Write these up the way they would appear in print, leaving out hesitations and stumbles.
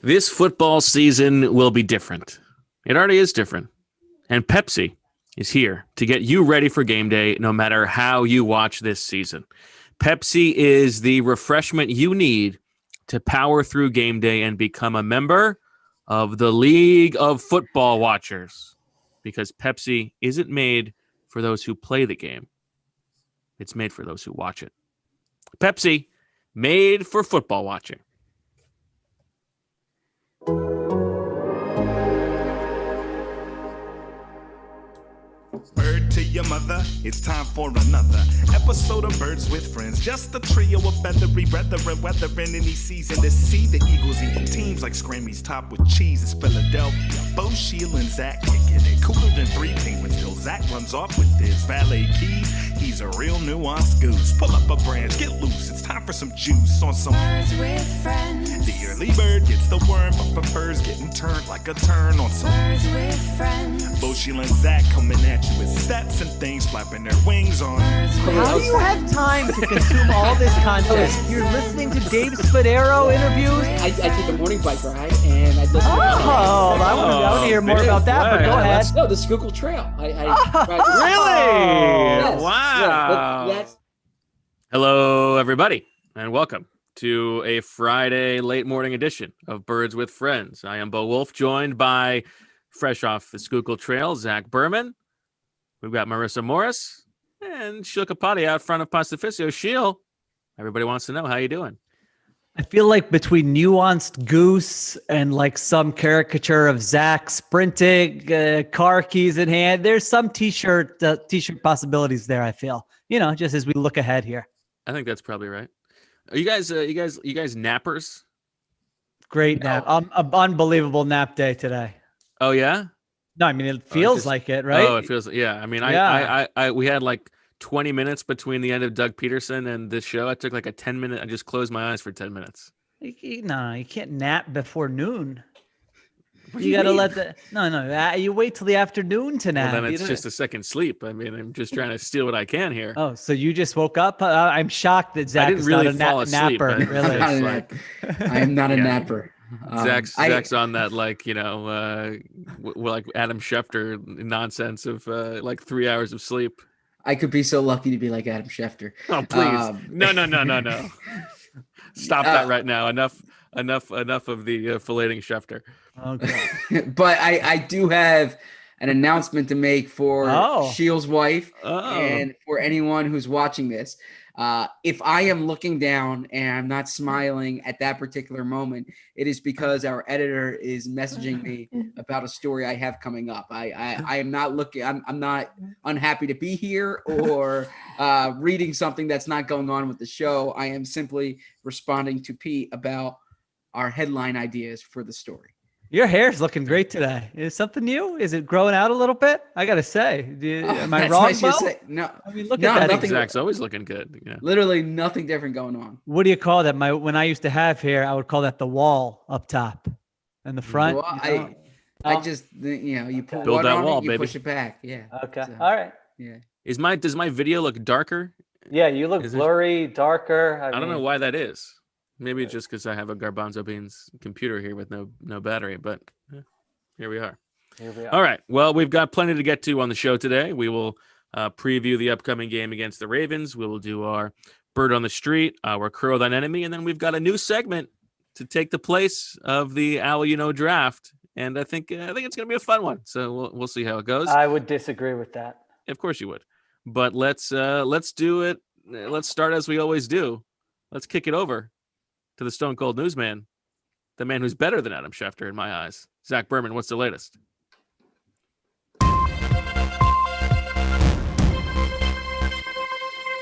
This football season will be different. It already is different. And Pepsi is here to get you ready for game day no matter how you watch this season. Pepsi is the refreshment you need to power through game day and become a member of the League of Football Watchers. Because Pepsi isn't made for those who play the game. It's made for those who watch it. Pepsi, made for football watching. Bird to your mother, it's time for another episode of Birds with Friends. Just a trio of feathery brethren weathering any season to see the Eagles eating teams like Scrammy's topped with cheese. It's Philadelphia, Bo, Sheila, and Zach kicking it cooler than three penguins till Zach runs off with his valet keys. He's a real nuanced goose. Pull up a branch, get loose. It's time for some juice on some Birds with Friends. The early bird gets the worm, but prefers getting turned like a turn on some Birds with Friends. Bo, Sheila, and Zach coming at you with stats and things flapping their wings on. How do you have time to consume all this content? You're listening to Dave Spadaro interviews? I take a morning bike ride and I listen to I want to hear more about that, but go ahead. No, the Schuylkill Trail. Really? Yes. Wow. Yeah, Hello, everybody, and welcome to a Friday late morning edition of Birds with Friends. I am Bo Wolf, joined by, fresh off the Schuylkill Trail, Zach Berman. We've got Marissa Morris and Sheila Kapati out front of Pastificio. Sheil, everybody wants to know, how you doing? I feel like between nuanced goose and like some caricature of Zach sprinting, car keys in hand, there's some t-shirt possibilities there. I feel, just as we look ahead here. I think that's probably right. Are you guys nappers? Great nap. Unbelievable nap day today. Oh yeah. No, I mean, it feels like it, right? Oh, it feels, yeah. I mean, I we had like 20 minutes between the end of Doug Peterson and this show. I took like a 10-minute, I just closed my eyes for 10 minutes. No, you can't nap before noon. What do You you got to mean? let you wait till the afternoon to nap. Well, then You it's don't- just a second sleep. I mean, I'm just trying to steal what I can here. Oh, so you just woke up? I'm shocked that Zach didn't is really not a fall asleep. napper. I- Really? I'm not a like- I am not a Yeah. napper. Zach's on that, like, like Adam Schefter nonsense of like 3 hours of sleep. I could be so lucky to be like Adam Schefter. Oh, please. No. Stop that right now. Enough of the filleting Schefter. Okay. But I do have an announcement to make for Shield's wife and for anyone who's watching this. If I am looking down and I'm not smiling at that particular moment, it is because our editor is messaging me about a story I have coming up. I am not looking. I'm not unhappy to be here or reading something that's not going on with the show. I am simply responding to Pete about our headline ideas for the story. Your hair's looking great today. Is something new? Is it growing out a little bit? I gotta say, am I That's wrong, nice you Bo? say. No, I mean, look No, at that. nothing- Zach's always looking good. Yeah. literally nothing different going on. What do you call that? When I used to have hair, I would call that the wall up top and the front. Well, you know? I just, you put Build water that on wall, it, you baby. push it back. Yeah. Okay. So, All right. Yeah. Does my video look darker? Yeah, you look Is it- blurry, darker. I don't know why that is. Maybe it's just because I have a Garbanzo Beans computer here with no battery, but here we are. Here we are. All right. Well, we've got plenty to get to on the show today. We will preview the upcoming game against the Ravens. We will do our Bird on the Street, our Crow Thine Enemy, and then we've got a new segment to take the place of the Owl draft. And I think it's going to be a fun one. So we'll see how it goes. I would disagree with that. Of course you would. But let's do it. Let's start as we always do. Let's kick it over to the Stone Cold Newsman, the man who's better than Adam Schefter in my eyes. Zach Berman, what's the latest?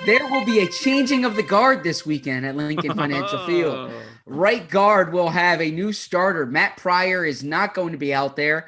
There will be a changing of the guard this weekend at Lincoln Financial Field. Right guard will have a new starter. Matt Pryor is not going to be out there.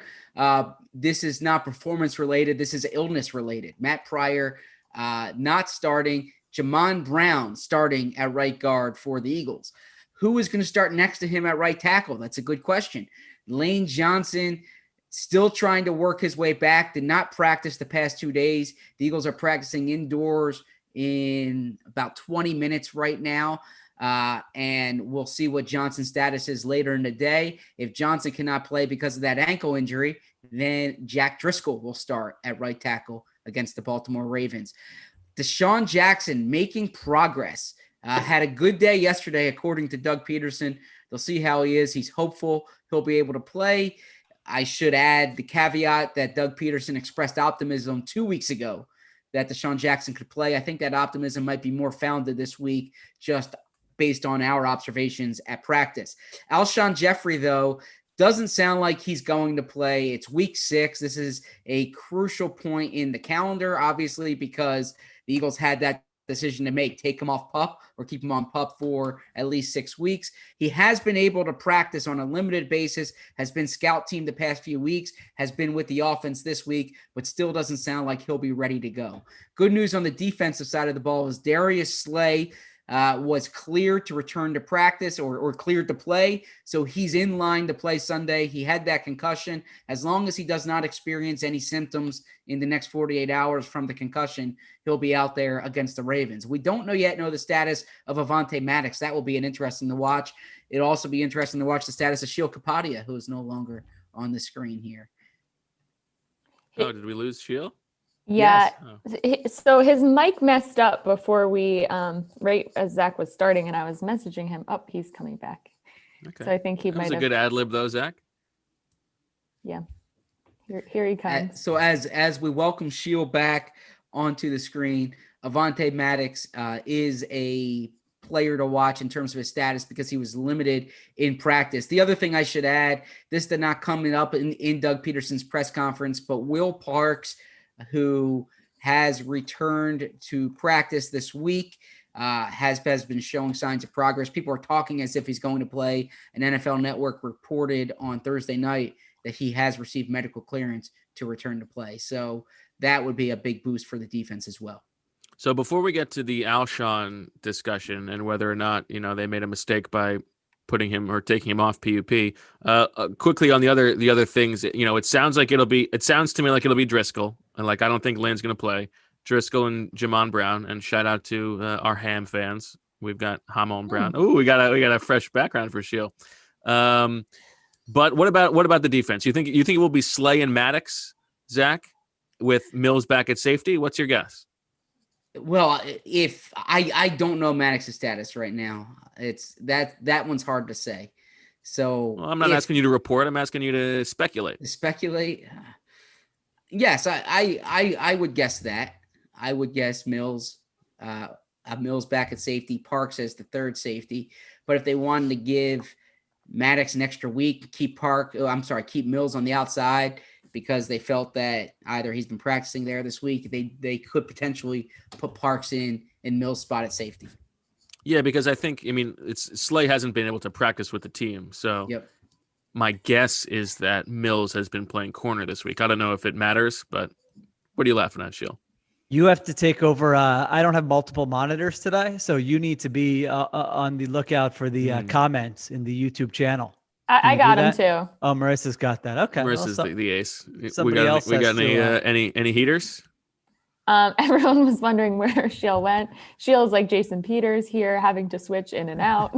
This is not performance related. This is illness related. Matt Pryor not starting. Jamon Brown starting at right guard for the Eagles. Who is going to start next to him at right tackle? That's a good question. Lane Johnson still trying to work his way back. Did not practice the past 2 days. The Eagles are practicing indoors in about 20 minutes right now. And we'll see what Johnson's status is later in the day. If Johnson cannot play because of that ankle injury, then Jack Driscoll will start at right tackle against the Baltimore Ravens. Deshaun Jackson making progress. Had a good day yesterday, according to Doug Peterson. They'll see how he is. He's hopeful he'll be able to play. I should add the caveat that Doug Peterson expressed optimism 2 weeks ago that Deshaun Jackson could play. I think that optimism might be more founded this week, just based on our observations at practice. Alshon Jeffrey, though, doesn't sound like he's going to play. It's week 6. This is a crucial point in the calendar, obviously, because the Eagles had that decision to make, take him off PUP or keep him on PUP for at least 6 weeks. He has been able to practice on a limited basis, has been scout team the past few weeks, has been with the offense this week, but still doesn't sound like he'll be ready to go. Good news on the defensive side of the ball is Darius Slay was cleared to return to practice or cleared to play. So he's in line to play Sunday. He had that concussion. As long as he does not experience any symptoms in the next 48 hours from the concussion, he'll be out there against the Ravens. We don't know the status of Avonte Maddox. That will be an interesting to watch. It'll also be interesting to watch the status of Sheil Kapadia, who is no longer on the screen here. Oh, did we lose Sheil? Yeah. Yes. So his mic messed up before we, right as Zach was starting, and I was messaging him. Oh, he's coming back. Okay. So I think he that might was a have. good ad lib, though, Zach. Yeah. Here he comes. So as we welcome Sheil back onto the screen, Avonte Maddox is a player to watch in terms of his status because he was limited in practice. The other thing I should add, this did not come up in Doug Peterson's press conference, but Will Parks, who has returned to practice this week, has been showing signs of progress. People are talking as if he's going to play. An NFL Network reported on Thursday night that he has received medical clearance to return to play. So that would be a big boost for the defense as well. So before we get to the Alshon discussion and whether or not, they made a mistake by putting him or taking him off PUP, quickly on the other things, it sounds to me like it'll be Driscoll. And I don't think Lynn's going to play. Driscoll and Jamon Brown, and shout out to our Ham fans. We've got Hamon Brown. Oh, we got a fresh background for Sheil. But what about the defense? You think it will be Slay and Maddox, Zach, with Mills back at safety? What's your guess? Well, if I don't know Maddox's status right now, it's that one's hard to say. So I'm not asking you to report. I'm asking you to speculate. Yes, I would guess that. I would guess Mills, Mills back at safety, Parks as the third safety. But if they wanted to give Maddox an extra week, keep Mills on the outside because they felt that either he's been practicing there this week, they could potentially put Parks in Mills' spot at safety. Yeah, because Slay hasn't been able to practice with the team. So yep. My guess is that Mills has been playing corner this week. I don't know if it matters, but what are you laughing at, Sheil? You have to take over. I don't have multiple monitors today, so you need to be on the lookout for the comments in the YouTube channel. I got him too. Oh, Marissa's got that. Okay. Marissa's the ace. Somebody else we got any heaters? Everyone was wondering where Sheil went. Sheil's like Jason Peters here, having to switch in and out.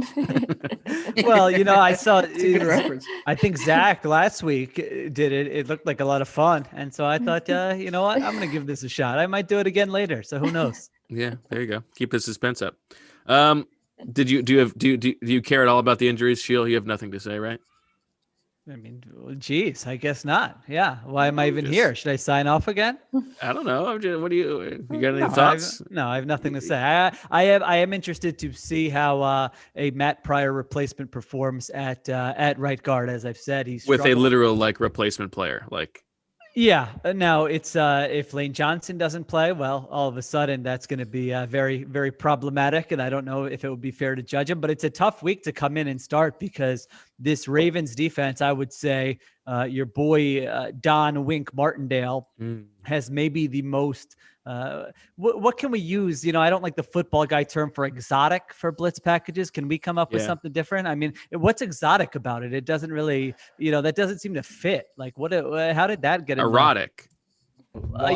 Well, I saw. It's a good reference. I think Zach last week did it. It looked like a lot of fun, and so I thought, you know what? I'm going to give this a shot. I might do it again later. So who knows? Yeah, there you go. Keep the suspense up. Do you care at all about the injuries, Sheil? You have nothing to say, right? Geez, I guess not. Yeah. Why am I even here? Should I sign off again? I don't know. What do you got any thoughts? I have nothing to say. I am interested to see how a Matt Pryor replacement performs at right guard. As I've said, he's with a literal replacement player. Yeah. Now it's if Lane Johnson doesn't play, well, all of a sudden that's going to be very, very problematic. And I don't know if it would be fair to judge him, but it's a tough week to come in and start because this Ravens defense, I would say your boy Don Wink Martindale has maybe the most, what can we use? I don't like the football guy term for exotic for blitz packages. Can we come up with something different? What's exotic about it? It doesn't really, that doesn't seem to fit. How did that get erotic?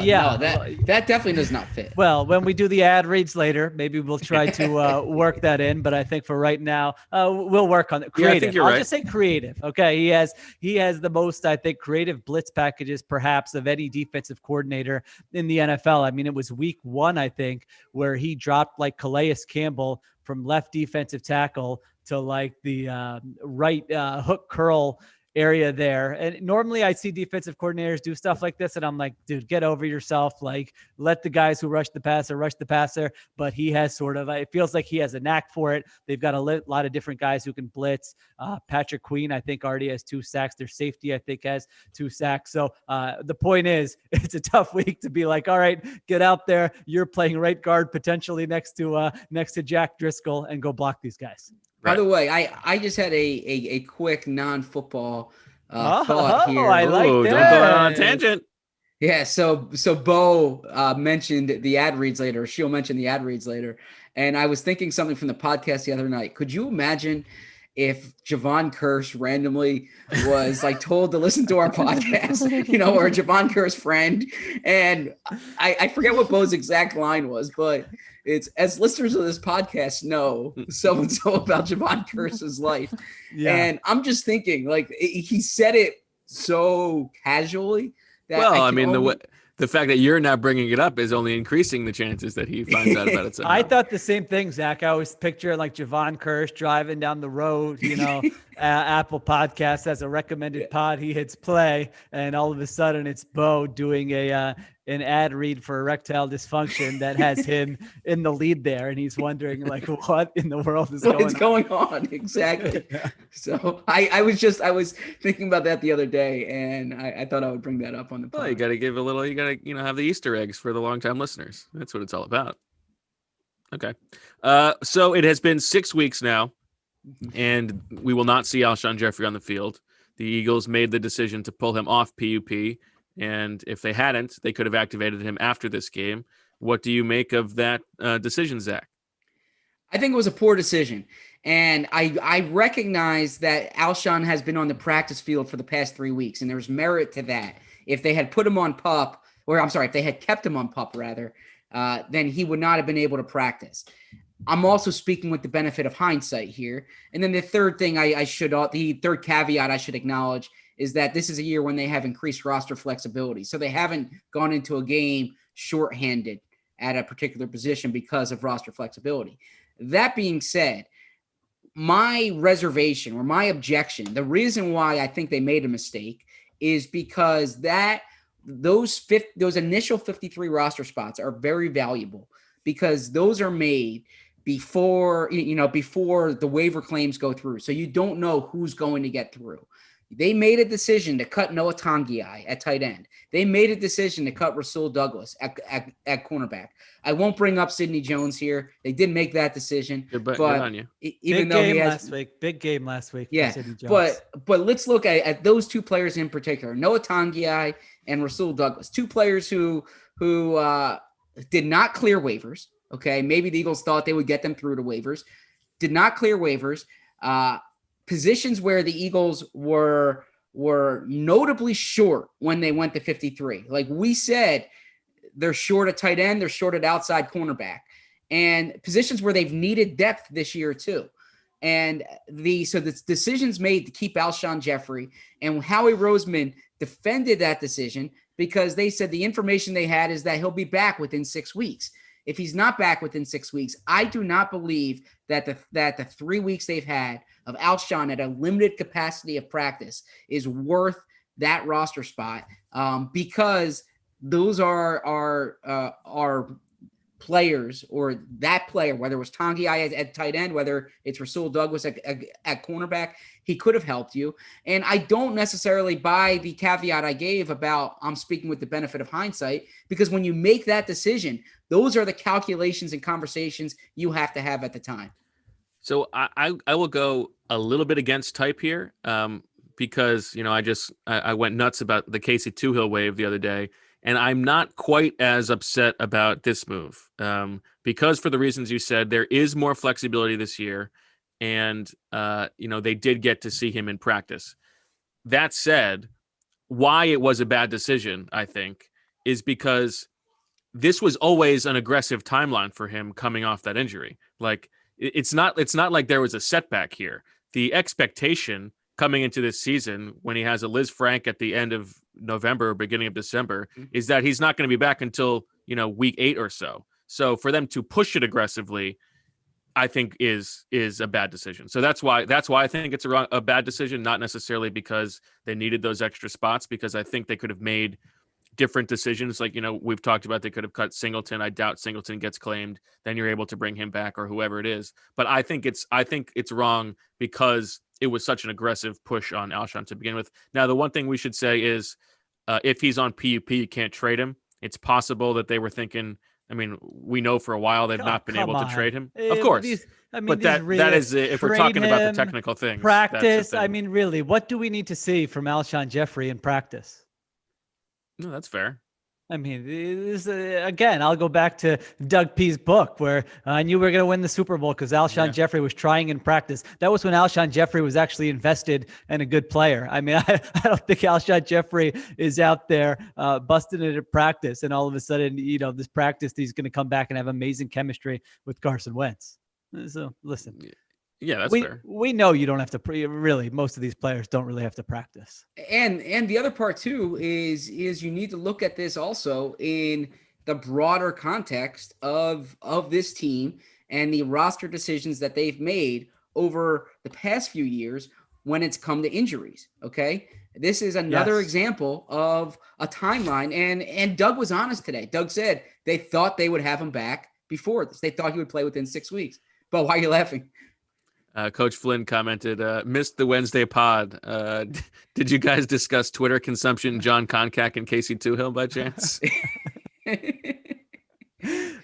Yeah. No, that definitely does not fit. Well, when we do the ad reads later, maybe we'll try to work that in. But I think for right now, we'll work on it. Creative. Yeah, I think you're right. Just say creative. Okay. He has the most, I think, creative blitz packages, perhaps, of any defensive coordinator in the NFL. I mean, it was week 1, I think, where he dropped like Calais Campbell from left defensive tackle to like the right hook curl area there. And normally I see defensive coordinators do stuff like this, and I'm like, dude, get over yourself. Like, let the guys who rush the passer. But he has sort of, it feels like he has a knack for it. They've got a lot of different guys who can blitz. Patrick Queen, I think, already has 2 sacks. Their safety, I think, has 2 sacks. So the point is, it's a tough week to be like, all right, get out there. You're playing right guard potentially next to Jack Driscoll, and go block these guys. Right. By the way, I just had a quick non-football thought here. I like that. Don't go out on a tangent. Yeah, so Bo mentioned the ad reads later. She'll mention the ad reads later. And I was thinking something from the podcast the other night. Could you imagine if Javon Curse randomly was like told to listen to our podcast, or Javon Curse friend? And I forget what Bo's exact line was, but it's, as listeners of this podcast know so-and-so about Javon Curse's life. Yeah. And I'm just thinking, like, he said it so casually that the fact that you're not bringing it up is only increasing the chances that he finds out about it somehow. I thought the same thing, Zach. I always picture like Javon Curse driving down the road, Apple Podcast has a recommended pod. He hits play, and all of a sudden it's Bo doing an ad read for erectile dysfunction that has him in the lead there, and he's wondering like, what in the world is going on? Exactly. Yeah. So I was thinking about that the other day, and I thought I would bring that up on the pod. Well, you got to give a little. You got to have the Easter eggs for the longtime listeners. That's what it's all about. Okay, so it has been 6 weeks now, and we will not see Alshon Jeffrey on the field. The Eagles made the decision to pull him off PUP. And if they hadn't, they could have activated him after this game. What do you make of that decision, Zach? I think it was a poor decision. And I recognize that Alshon has been on the practice field for the past 3 weeks, and there's merit to that. If they had put him on PUP, if they had kept him on PUP, rather, then he would not have been able to practice. I'm also speaking with the benefit of hindsight here. And then the third thing the third caveat I should acknowledge is that this is a year when they have increased roster flexibility. So they haven't gone into a game shorthanded at a particular position because of roster flexibility. That being said, my reservation or my objection, the reason why I think they made a mistake is because those initial 53 roster spots are very valuable, because those are made before the waiver claims go through. So you don't know who's going to get through. They made a decision to cut Noah Tongiai at tight end. They made a decision to cut Rasul Douglas at cornerback. I won't bring up Sidney Jones here. They didn't make that decision. Good on you. Even though he has big game last week. Yeah, for Sidney Jones. But let's look at those 2 players in particular, Noah Tongiai and Rasul Douglas, 2 players who did not clear waivers. Okay, maybe the Eagles thought they would get them through to waivers. Did not clear waivers. Positions where the Eagles were notably short when they went to 53. Like we said, they're short at tight end, they're short at outside cornerback, and positions where they've needed depth this year too. And the decisions made to keep Alshon Jeffrey, and Howie Roseman defended that decision because they said the information they had is that he'll be back within 6 weeks. If he's not back within 6 weeks, I do not believe that the 3 weeks they've had of Alshon at a limited capacity of practice is worth that roster spot, because those are players, or that player, whether it was Tongiai at tight end, whether it's Rasul Douglas at cornerback, he could have helped you. And I don't necessarily buy the caveat I gave about I'm speaking with the benefit of hindsight, because when you make that decision, those are the calculations and conversations you have to have at the time. So I will go a little bit against type here, because I went nuts about the Casey Toohill wave the other day, and I'm not quite as upset about this move, because for the reasons you said, there is more flexibility this year, and they did get to see him in practice. That said, why it was a bad decision, I think, is because this was always an aggressive timeline for him coming off that injury. Like it's not like there was a setback here. The expectation coming into this season when he has a Liz Frank at the end of November or beginning of December is that he's not going to be back until, week 8 or so. So for them to push it aggressively, I think is a bad decision. So that's why I think it's a bad decision, not necessarily because they needed those extra spots, because I think they could have made different decisions. Like, we've talked about, they could have cut Singleton. I doubt Singleton gets claimed. Then you're able to bring him back or whoever it is. But I think it's wrong because it was such an aggressive push on Alshon to begin with. Now, the one thing we should say is if he's on PUP, you can't trade him. It's possible that they were thinking, we know for a while they've not been able to trade him. Of course. But that is, if we're talking about the technical things. Practice. Really, what do we need to see from Alshon Jeffrey in practice? No, that's fair. This, again, I'll go back to Doug P's book where I knew we were going to win the Super Bowl because Alshon Jeffrey was trying in practice. That was when Alshon Jeffrey was actually invested and a good player. I don't think Alshon Jeffrey is out there busting it at practice, and all of a sudden, this practice, he's going to come back and have amazing chemistry with Carson Wentz. So listen. Yeah, that's fair. We know you don't have to really. Most of these players don't really have to practice. And the other part too is you need to look at this also in the broader context of this team and the roster decisions that they've made over the past few years when it's come to injuries. Okay, this is another example of a timeline. And Doug was honest today. Doug said they thought they would have him back before this. They thought he would play within 6 weeks. But why are you laughing? Coach Flynn commented, missed the Wednesday pod. Did you guys discuss Twitter consumption, John Koncak and Casey Toohill by chance?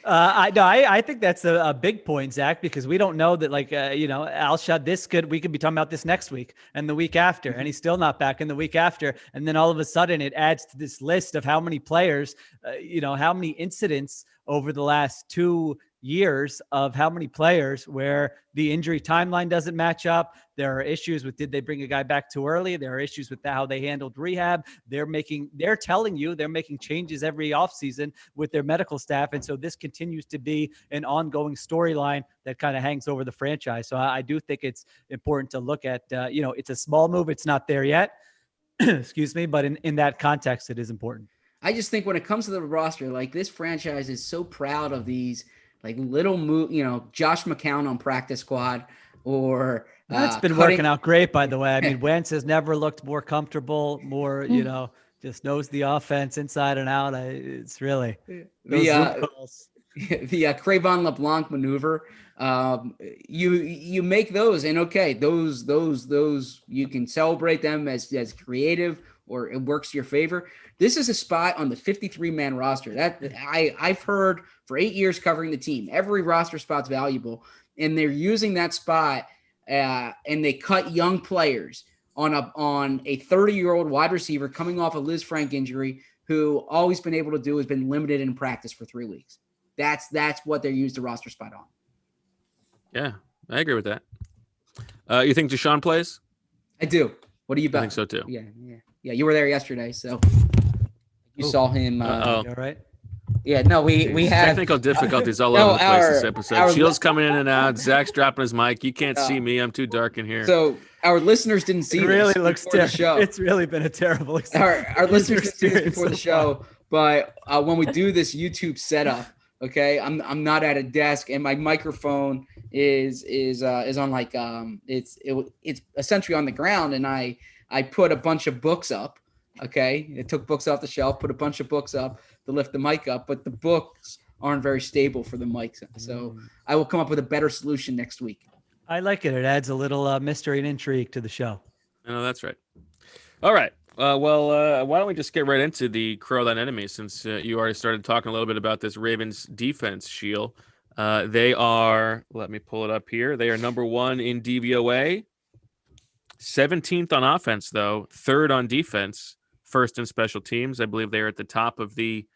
I think that's a big point, Zach, because we don't know that, Alshon, we could be talking about this next week and the week after, and he's still not back in the week after. And then all of a sudden it adds to this list of how many players, how many incidents over the last 2 years of how many players where the injury timeline doesn't match up. There are issues with, did they bring a guy back too early? There are issues with how they handled rehab. They're telling you they're making changes every offseason with their medical staff. And so this continues to be an ongoing storyline that kind of hangs over the franchise. So I do think it's important to look at, it's a small move. It's not there yet. Excuse me. But in that context, it is important. I just think when it comes to the roster, like this franchise is so proud of these little move, Josh McCown on practice squad, or that's been working out great, by the way. Wentz has never looked more comfortable, more, just knows the offense inside and out. It's really the Cravon LeBlanc maneuver. You make those, and okay, those you can celebrate them as creative, or it works to your favor. This is a spot on the 53-man roster that I've heard for 8 years covering the team. Every roster spot's valuable, and they're using that spot, and they cut young players on a 30-year-old wide receiver coming off a Liz Frank injury, who all he's been able to do has been limited in practice for 3 weeks. That's what they're used the roster spot on. Yeah, I agree with that. You think Deshaun plays? I do. What do you bet? I think so too. Yeah. You were there yesterday, so you saw him. You all right? Yeah, no, we have technical difficulties all over the place this episode. Shields coming in and out. Zach's dropping his mic. You can't see me. I'm too dark in here. So our listeners didn't see it. Really this looks before the show. It's really been a terrible experience. Our listeners didn't see this before the show, but when we do this YouTube setup, okay, I'm not at a desk, and my microphone is on it's essentially on the ground, and I put a bunch of books up. Okay, I took books off the shelf, put a bunch of books up to lift the mic up, but the books aren't very stable for the mics. So I will come up with a better solution next week. I like it. It adds a little mystery and intrigue to the show. No, that's right. All right. Why don't we just get right into the Crow Line enemy, since you already started talking a little bit about this Ravens defense, Shield. They are, let me pull it up here. They are number 1 in DVOA, 17th on offense, though, 3rd on defense, 1st in special teams. I believe they are at the top of the,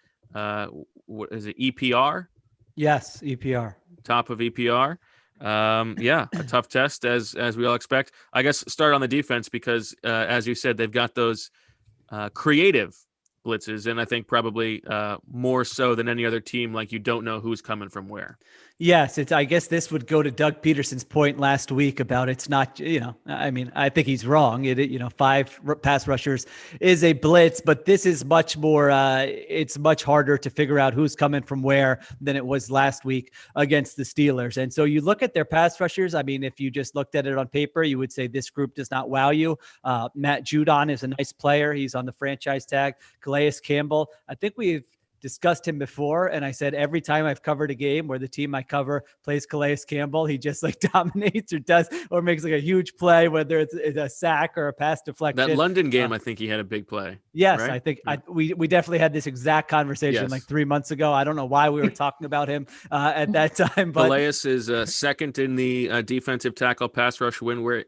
what is it, EPR? Yes, EPR. Top of EPR. A tough test as we all expect. I guess start on the defense because, as you said, they've got those creative blitzes, and I think probably more so than any other team. Like you don't know who's coming from where. Yes, I guess this would go to Doug Peterson's point last week about it's not, I mean, I think he's wrong. 5 pass rushers is a blitz, but this is much more, it's much harder to figure out who's coming from where than it was last week against the Steelers. And so you look at their pass rushers. I mean, if you just looked at it on paper, you would say this group does not wow you. Matt Judon is a nice player. He's on the franchise tag. Calais Campbell, I think we've discussed him before, and I said every time I've covered a game where the team I cover plays Calais Campbell, he just like dominates or makes like a huge play, whether it's a sack or a pass deflection. That London game, I think he had a big play. Yes, right? I think we definitely had this exact conversation like 3 months ago. I don't know why we were talking about him at that time, but Calais is second in the defensive tackle pass rush win rate,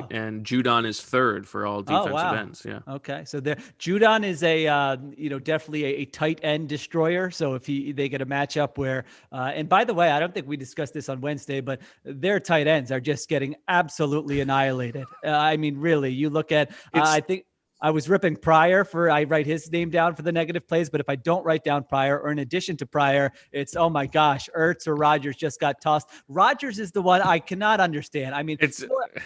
and Judon is third for all defensive ends. Yeah. Okay, so there, Judon is a definitely a tight end destroyer. So if they get a matchup where, and by the way, I don't think we discussed this on Wednesday, but their tight ends are just getting absolutely annihilated. I mean, really, you look at, I think I was ripping Pryor I write his name down for the negative plays, but if I don't write down Pryor, or in addition to Pryor, it's, oh my gosh, Ertz or Rodgers just got tossed. Rodgers is the one I cannot understand. I mean,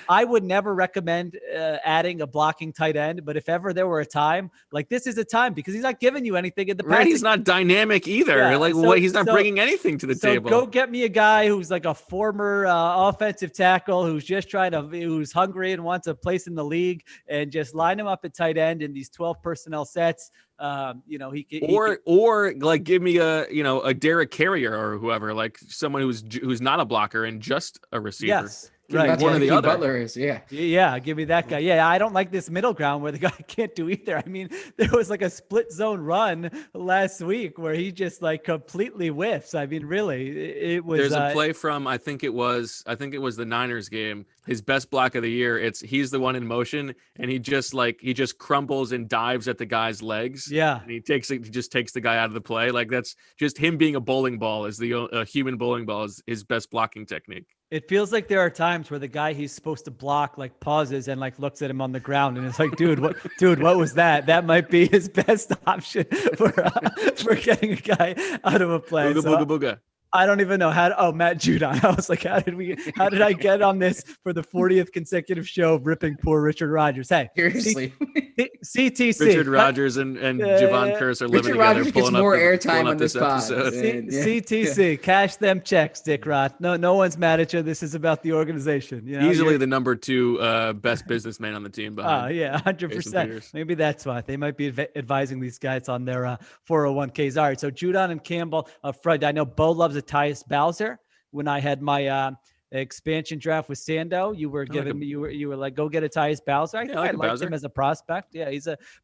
I would never recommend adding a blocking tight end, but if ever there were a time, like this is a time, because he's not giving you anything in the past. He's not dynamic either. Yeah, he's not bringing anything to the table. Go get me a guy who's like a former offensive tackle who's just who's hungry and wants a place in the league, and just line him up at tight end in these 12 personnel sets. Or like give me a Derek Carrier or whoever, like someone who's not a blocker and just a receiver. Yes. Right. That's one of the other. Butler is, yeah. Yeah, give me that guy. Yeah, I don't like this middle ground where the guy can't do either. I mean, there was like a split zone run last week where he just like completely whiffs. I mean, really, it was. There's a play from I think it was the Niners game. His best block of the year. He's the one in motion, and he just crumbles and dives at the guy's legs. Yeah, and he just takes the guy out of the play. Like that's just him being a bowling ball. Is the human bowling ball is his best blocking technique. It feels like there are times where the guy he's supposed to block like pauses and like looks at him on the ground, and it's like, dude, what was that? That might be his best option for getting a guy out of a play. Booga, booga. I don't even know Matt Judon. I was like, how did I get on this for the 40th consecutive show of ripping poor Richard Rodgers? Hey, seriously. CTC. Richard Rodgers and Javon Curse are living Richard together. Rodgers gets more airtime on this episode. CTC, cash them checks, Dick Roth. No one's mad at you. This is about the organization. Easily the number 2 best businessman on the team. Oh yeah, 100%. Maybe that's why they might be advising these guys on their 401ks. All right, so Judon and Campbell up front. I know Bo loves Tyus Bowser. When I had my expansion draft with Sando, you were giving me, you were like, go get a Tyus Bowser. I liked him as a prospect. Yeah,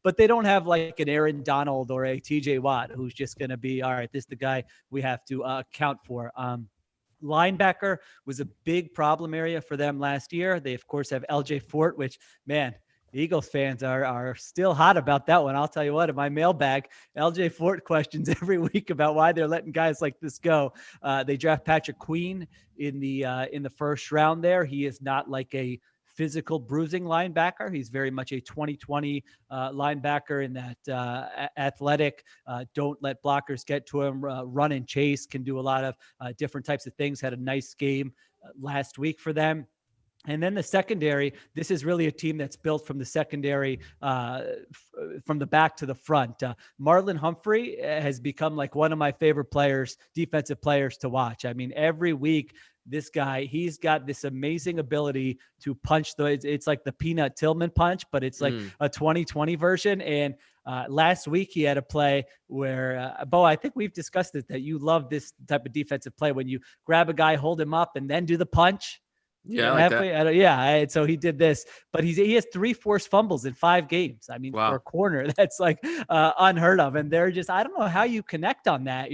but they don't have like an Aaron Donald or a TJ Watt who's just going to be, all right, this is the guy we have to account for. Linebacker was a big problem area for them last year. They of course have LJ Fort, which, man, Eagles fans are still hot about that one. I'll tell you what, in my mailbag, LJ Fort questions every week about why they're letting guys like this go. They draft Patrick Queen in the first round there. He is not like a physical bruising linebacker. He's very much a 2020 linebacker in that athletic, don't let blockers get to him, run and chase, can do a lot of different types of things. Had a nice game last week for them. And then the secondary, this is really a team that's built from the secondary, from the back to the front. Marlin Humphrey has become like one of my favorite players, defensive players to watch. I mean, every week, this guy, he's got this amazing ability to punch it's like the Peanut Tillman punch, but it's like a 2020 version. And last week he had a play where, Bo, I think we've discussed it, that you love this type of defensive play when you grab a guy, hold him up, and then do the punch. Yeah, I like that. Yeah. So he did this, but he has 3 forced fumbles in 5 games. I mean, wow. For a corner, that's like unheard of. And they're just, I don't know how you connect on that.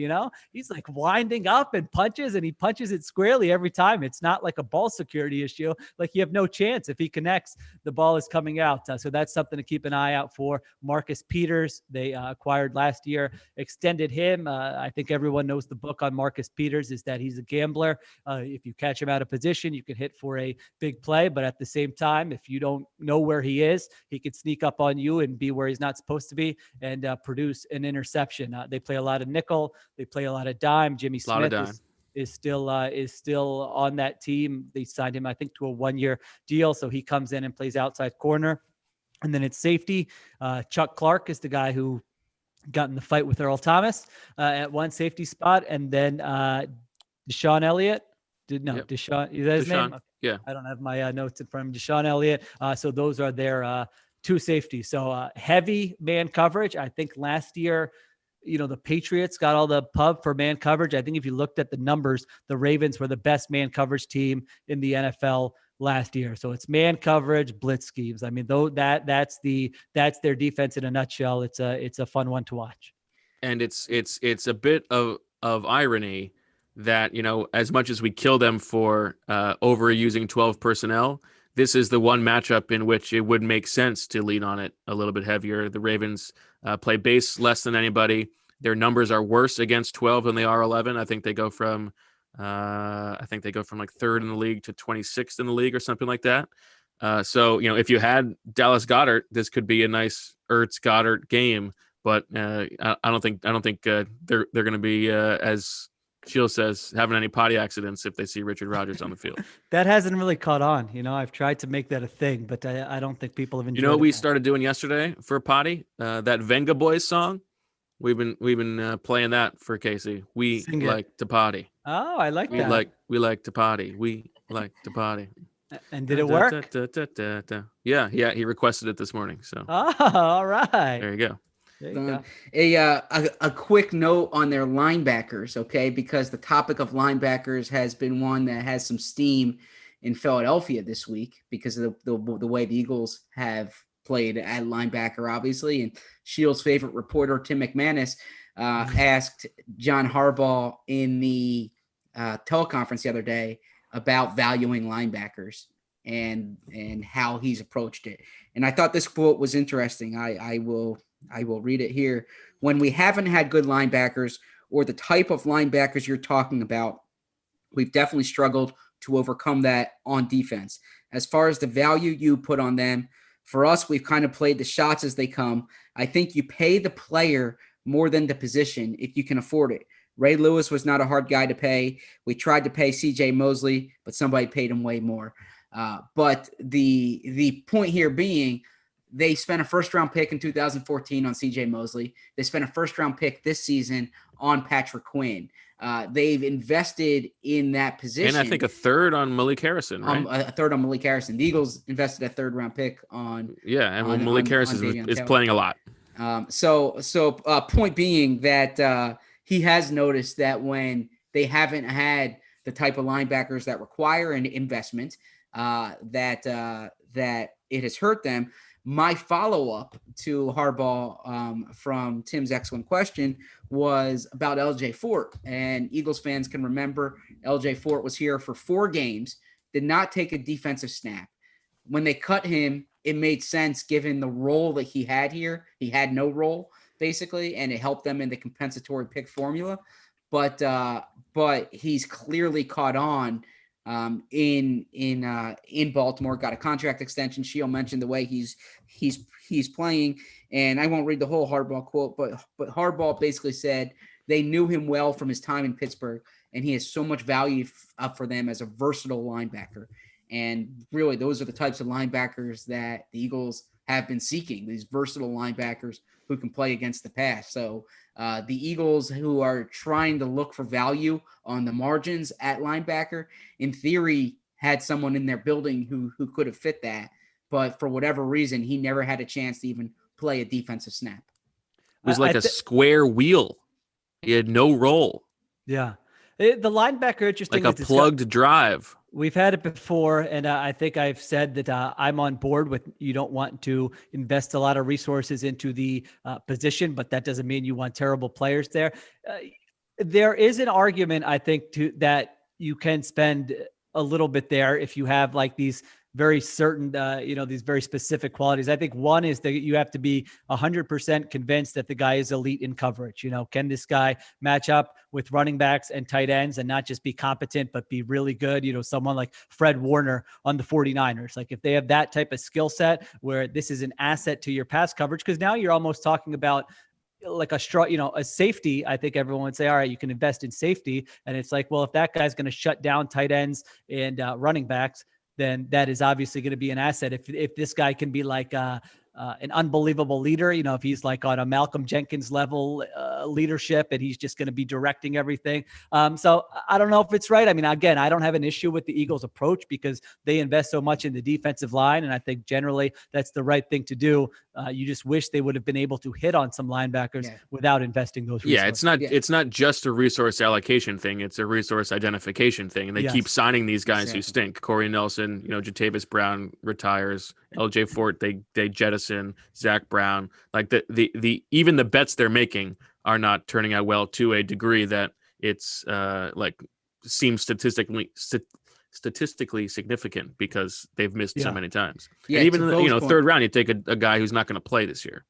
He's like winding up and punches, and he punches it squarely every time. It's not like a ball security issue. Like you have no chance if he connects, the ball is coming out. So that's something to keep an eye out for. Marcus Peters, they acquired last year, extended him. I think everyone knows the book on Marcus Peters is that he's a gambler. If you catch him out of position, you can hit for a big play. But at the same time, if you don't know where he is, he could sneak up on you and be where he's not supposed to be and produce an interception. They play a lot of nickel. They play a lot of dime. Jimmy Smith is still on that team. They signed him, I think, to a 1-year deal. So he comes in and plays outside corner. And then it's safety. Chuck Clark is the guy who got in the fight with Earl Thomas at one safety spot. And then Deshaun Elliott. Deshaun, is that his name? Okay. Yeah. I don't have my notes in front of me. Deshaun Elliott. So those are their two safeties. So heavy man coverage. I think last year, the Patriots got all the pub for man coverage. I think if you looked at the numbers, the Ravens were the best man coverage team in the NFL last year. So it's man coverage, blitz schemes. I mean, though that's their defense in a nutshell. It's a fun one to watch. And it's a bit of irony that, as much as we kill them for overusing 12 personnel, this is the one matchup in which it would make sense to lean on it a little bit heavier. The Ravens play base less than anybody. Their numbers are worse against 12 than they are 11. I think they go from like third in the league to 26th in the league or something like that. So if you had Dallas Goedert, this could be a nice Ertz Goddard game. But I don't think they're going to be as Shields says, having any potty accidents if they see Richard Rodgers on the field. That hasn't really caught on. I've tried to make that a thing, but I don't think people have enjoyed it. You know what we started doing yesterday for potty? That Venga Boys song. We've been playing that for Casey. We like to potty. Oh, I like that. We like to potty. We like to potty. And did it work? Yeah. He requested it this morning. So. Oh, all right. There you go. A quick note on their linebackers, okay? Because the topic of linebackers has been one that has some steam in Philadelphia this week because of the way the Eagles have played at linebacker, obviously. And Shields' favorite reporter, Tim McManus, asked John Harbaugh in the teleconference the other day about valuing linebackers and how he's approached it. And I thought this quote was interesting. I will read it here. When we haven't had good linebackers or the type of linebackers you're talking about, we've definitely struggled to overcome that on defense. As far as the value you put on them, for us, we've kind of played the shots as they come. I think you pay the player more than the position if you can afford it. Ray Lewis was not a hard guy to pay. We tried to pay C.J. Mosley, but somebody paid him way more. But the point here being, they spent a first-round pick in 2014 on C.J. Mosley. They spent a first-round pick this season on Patrick Quinn. They've invested in that position. And I think a third on Malik Harrison, right? A third on Malik Harrison. The Eagles invested a third-round pick on. Yeah, and Malik Harrison is playing a lot. So point being that he has noticed that when they haven't had the type of linebackers that require an investment, that it has hurt them. My follow-up to Harbaugh from Tim's excellent question was about L.J. Fort. And Eagles fans can remember L.J. Fort was here for 4 games, did not take a defensive snap. When they cut him, it made sense given the role that he had here. He had no role, basically, and it helped them in the compensatory pick formula. But he's clearly caught on in Baltimore, got a contract extension. Sheil mentioned the way he's playing, and I won't read the whole Harbaugh quote, but Harbaugh basically said they knew him well from his time in Pittsburgh, and he has so much value for them as a versatile linebacker. And really, those are the types of linebackers that the Eagles have been seeking, these versatile linebackers who can play against the pass. So the Eagles, who are trying to look for value on the margins at linebacker, in theory, had someone in their building who could have fit that. But for whatever reason, he never had a chance to even play a defensive snap. It was like a square wheel. He had no role. Yeah. The linebacker, interesting. Like a plugged drive. We've had it before, and I think I've said that I'm on board with you don't want to invest a lot of resources into the position, but that doesn't mean you want terrible players there. There is an argument, I think, that you can spend a little bit there if you have like these very certain, these very specific qualities. I think one is that you have to be 100% convinced that the guy is elite in coverage. Can this guy match up with running backs and tight ends and not just be competent, but be really good? Someone like Fred Warner on the 49ers. Like if they have that type of skill set where this is an asset to your pass coverage, because now you're almost talking about like a safety. I think everyone would say, all right, you can invest in safety. And it's like, well, if that guy's going to shut down tight ends and running backs, then that is obviously going to be an asset. If this guy can be like an unbelievable leader, if he's like on a Malcolm Jenkins level leadership and he's just going to be directing everything. So I don't know if it's right. I mean, again, I don't have an issue with the Eagles' approach because they invest so much in the defensive line. And I think generally that's the right thing to do. You just wish they would have been able to hit on some linebackers without investing those resources. Yeah, it's not just a resource allocation thing. It's a resource identification thing. And they keep signing these guys who stink. Corey Nelson, Jatavis Brown retires. LJ Fort, they jettison. Zach Brown. Like the even the bets they're making are not turning out well to a degree that it's seems statistically significant because they've missed so many times. Yeah, and even in the third round, you take a guy who's not going to play this year.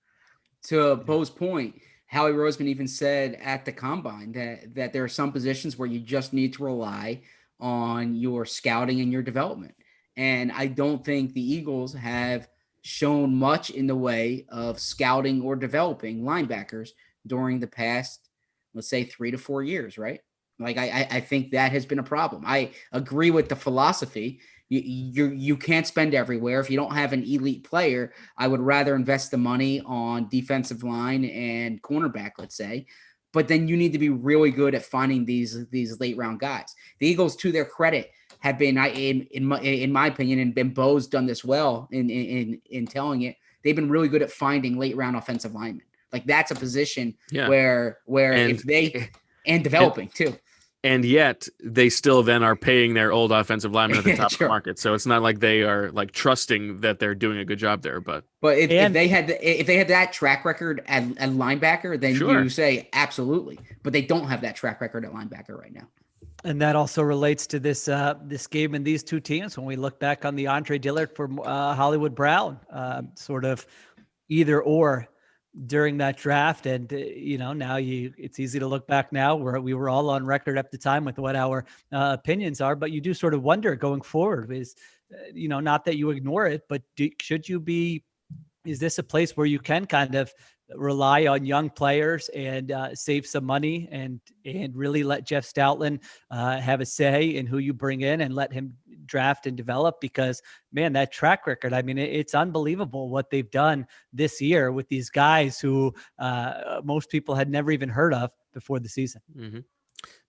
To Bo's point, Howie Roseman even said at the combine that there are some positions where you just need to rely on your scouting and your development. And I don't think the Eagles have shown much in the way of scouting or developing linebackers during the past, let's say 3 to 4 years, right? Like I think that has been a problem. I agree with the philosophy. You can't spend everywhere. If you don't have an elite player, I would rather invest the money on defensive line and cornerback, let's say. But then you need to be really good at finding these late round guys. The Eagles, to their credit, have been, in my opinion, and Bo's done this well in telling it. They've been really good at finding late round offensive linemen. Like that's a position where if they and developing too. And yet they still then are paying their old offensive linemen at the top of the market. So it's not like they are like trusting that they're doing a good job there. But if they had that track record at linebacker, then you say absolutely. But they don't have that track record at linebacker right now. And that also relates to this game and these two teams. When we look back on the Andre Dillard for Hollywood Brown, sort of either or during that draft. And, now it's easy to look back now where we were all on record at the time with what our opinions are, but you do sort of wonder going forward is, not that you ignore it, but is this a place where you can kind of rely on young players and save some money and really let Jeff Stoutland have a say in who you bring in and let him draft and develop? Because man, that track record, I mean, it's unbelievable what they've done this year with these guys who most people had never even heard of before the season. Mm-hmm.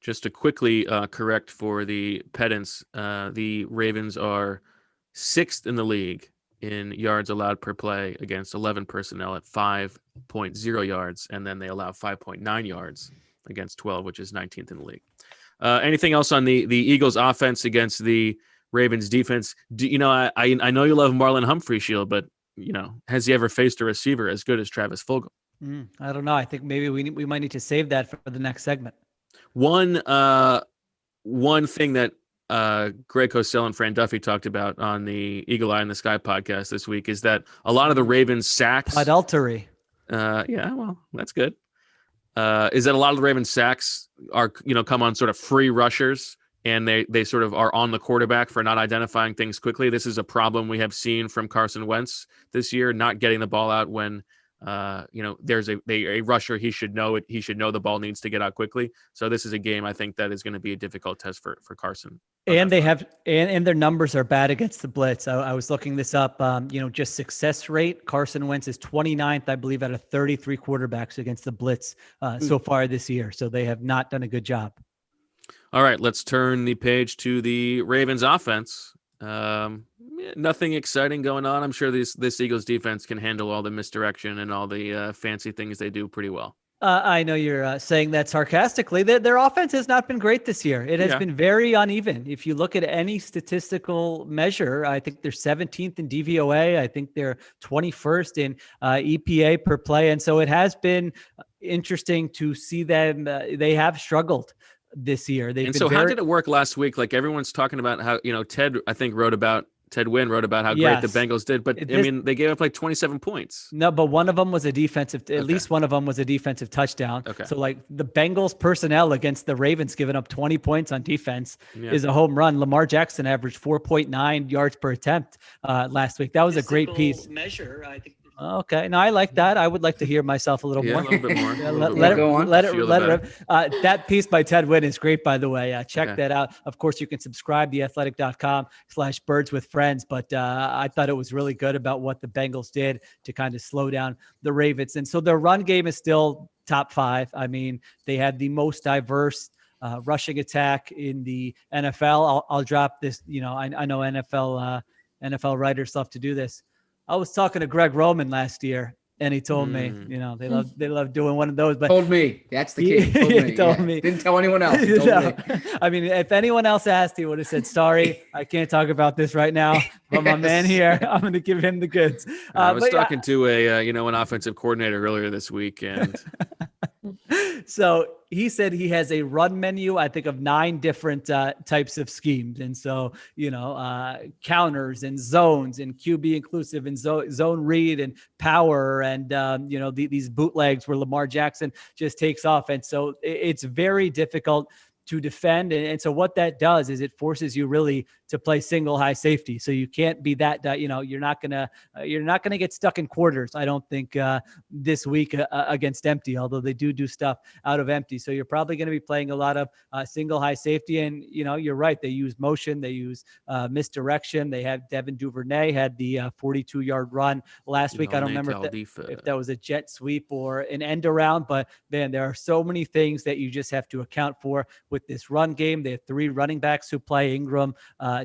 Just to quickly correct for the pedants, the Ravens are 6th in the league in yards allowed per play against 11 personnel at 5.0 yards, and then they allow 5.9 yards against 12, which is 19th in the league. Anything else on the Eagles offense against the Ravens defense? I know you love Marlin Humphrey, Shield, but has he ever faced a receiver as good as Travis Fulgham? I don't know. I think maybe we might need to save that for the next segment. One thing that Greg Cosell and Fran Duffy talked about on the Eagle Eye in the Sky podcast this week is that a lot of the Ravens sacks adultery. Yeah, well, that's good. Is that a lot of the Ravens sacks are, come on sort of free rushers and they sort of are on the quarterback for not identifying things quickly. This is a problem we have seen from Carson Wentz this year, not getting the ball out when there's a rusher. He should know it. He should know the ball needs to get out quickly. So this is a game I think that is going to be a difficult test for Carson. And they have, and their numbers are bad against the blitz. I was looking this up, just success rate. Carson Wentz is 29th, I believe, out of 33 quarterbacks against the blitz so far this year. So they have not done a good job. All right, let's turn the page to the Ravens offense. Nothing exciting going on. I'm sure this Eagles defense can handle all the misdirection and all the fancy things they do pretty well. I know you're saying that sarcastically. Their offense has not been great this year. It has been very uneven. If you look at any statistical measure, I think they're 17th in DVOA. I think they're 21st in EPA per play. And so it has been interesting to see them. They have struggled this year. How did it work last week? Like everyone's talking about how, Ted, I think, wrote about Ted Wynn wrote about how Yes. great the Bengals did, but I mean, they gave up like 27 points. No, but one of them was a defensive, at least one of them was a defensive touchdown. Okay. So like the Bengals personnel against the Ravens giving up 20 points on defense is a home run. Lamar Jackson averaged 4.9 yards per attempt last week. That was a great piece. Measure, I think. Okay. No, I like that. I would like to hear myself a little more. A little bit more. Let it. That piece by Ted Wynn is great, by the way. Check that out. Of course, you can subscribe to theathletic.com/birdswithfriends. But I thought it was really good about what the Bengals did to kind of slow down the Ravens. And so their run game is still top 5. I mean, they had the most diverse rushing attack in the NFL. I'll drop this. I know NFL writers love to do this. I was talking to Greg Roman last year, and he told me, they love doing one of those. But told me that's the key. He told me. Didn't tell anyone else. He told me. I mean, if anyone else asked, he would have said, "Sorry, I can't talk about this right now." But my man here, I'm going to give him the goods. I was talking to an offensive coordinator earlier this week, and so he said he has a run menu, I think, of 9 different types of schemes. And so, counters and zones and QB inclusive and zone read and power and, these bootlegs where Lamar Jackson just takes off. And so it's very difficult to defend. And so what that does is it forces you really to play single high safety. So you can't be that, you're not going to get stuck in quarters. I don't think this week against empty, although they do stuff out of empty. So you're probably going to be playing a lot of single high safety. And, you're right. They use motion. They use misdirection. They had Devin Duvernay had the 42-yard run last week. I don't remember if that was a jet sweep or an end around, but man, there are so many things that you just have to account for with this run game. They have 3 running backs who play: Ingram,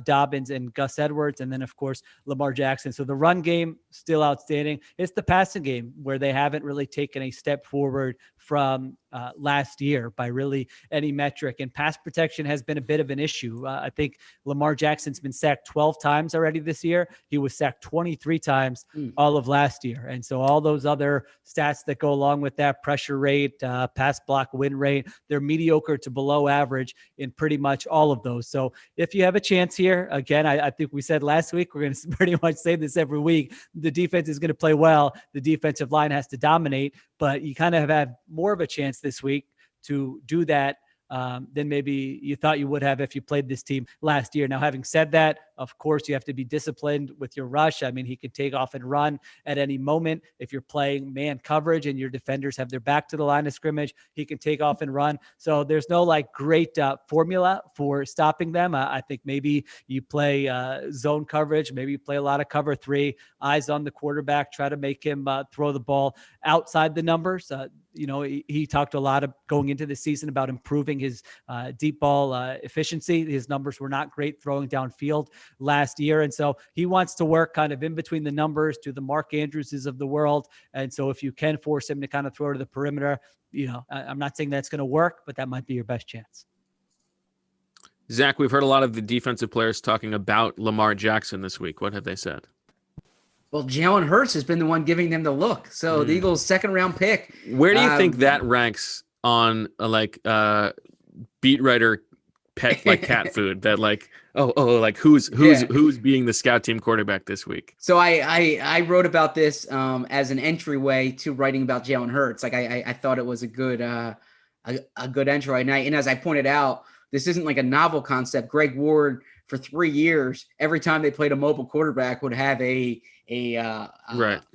Dobbins, and Gus Edwards, and then of course Lamar Jackson. So the run game still outstanding. It's the passing game where they haven't really taken a step forward from last year by really any metric, and pass protection has been a bit of an issue. I think Lamar Jackson's been sacked 12 times already this year. He was sacked 23 times all of last year. And so all those other stats that go along with that, pressure rate, pass block win rate, they're mediocre to below average in pretty much all of those. So if you have a chance here, again, I think we said last week, we're going to pretty much say this every week, the defense is going to play well. The defensive line has to dominate, but you kind of have more of a chance this week to do that than maybe you thought you would have if you played this team last year. Now, having said that, of course, you have to be disciplined with your rush. I mean, he could take off and run at any moment. If you're playing man coverage and your defenders have their back to the line of scrimmage, he can take off and run. So there's no great formula for stopping them. I think maybe you play zone coverage. Maybe you play a lot of cover 3, eyes on the quarterback, try to make him throw the ball outside the numbers. He talked a lot of going into the season about improving his deep ball efficiency. His numbers were not great throwing downfield last year. And so he wants to work kind of in between the numbers to the Mark Andrewses of the world. And so if you can force him to kind of throw to the perimeter, I'm not saying that's going to work, but that might be your best chance. Zach, we've heard a lot of the defensive players talking about Lamar Jackson this week. What have they said? Well, Jalen Hurts has been the one giving them the look. So the Eagles' 2nd-round pick. Where do you think that ranks on beat writer pet cat food? That who's being the scout team quarterback this week? So I wrote about this as an entryway to writing about Jalen Hurts. I thought it was a good entry. And as I pointed out, this isn't like a novel concept. Greg Ward, for 3 years, every time they played a mobile quarterback, would have a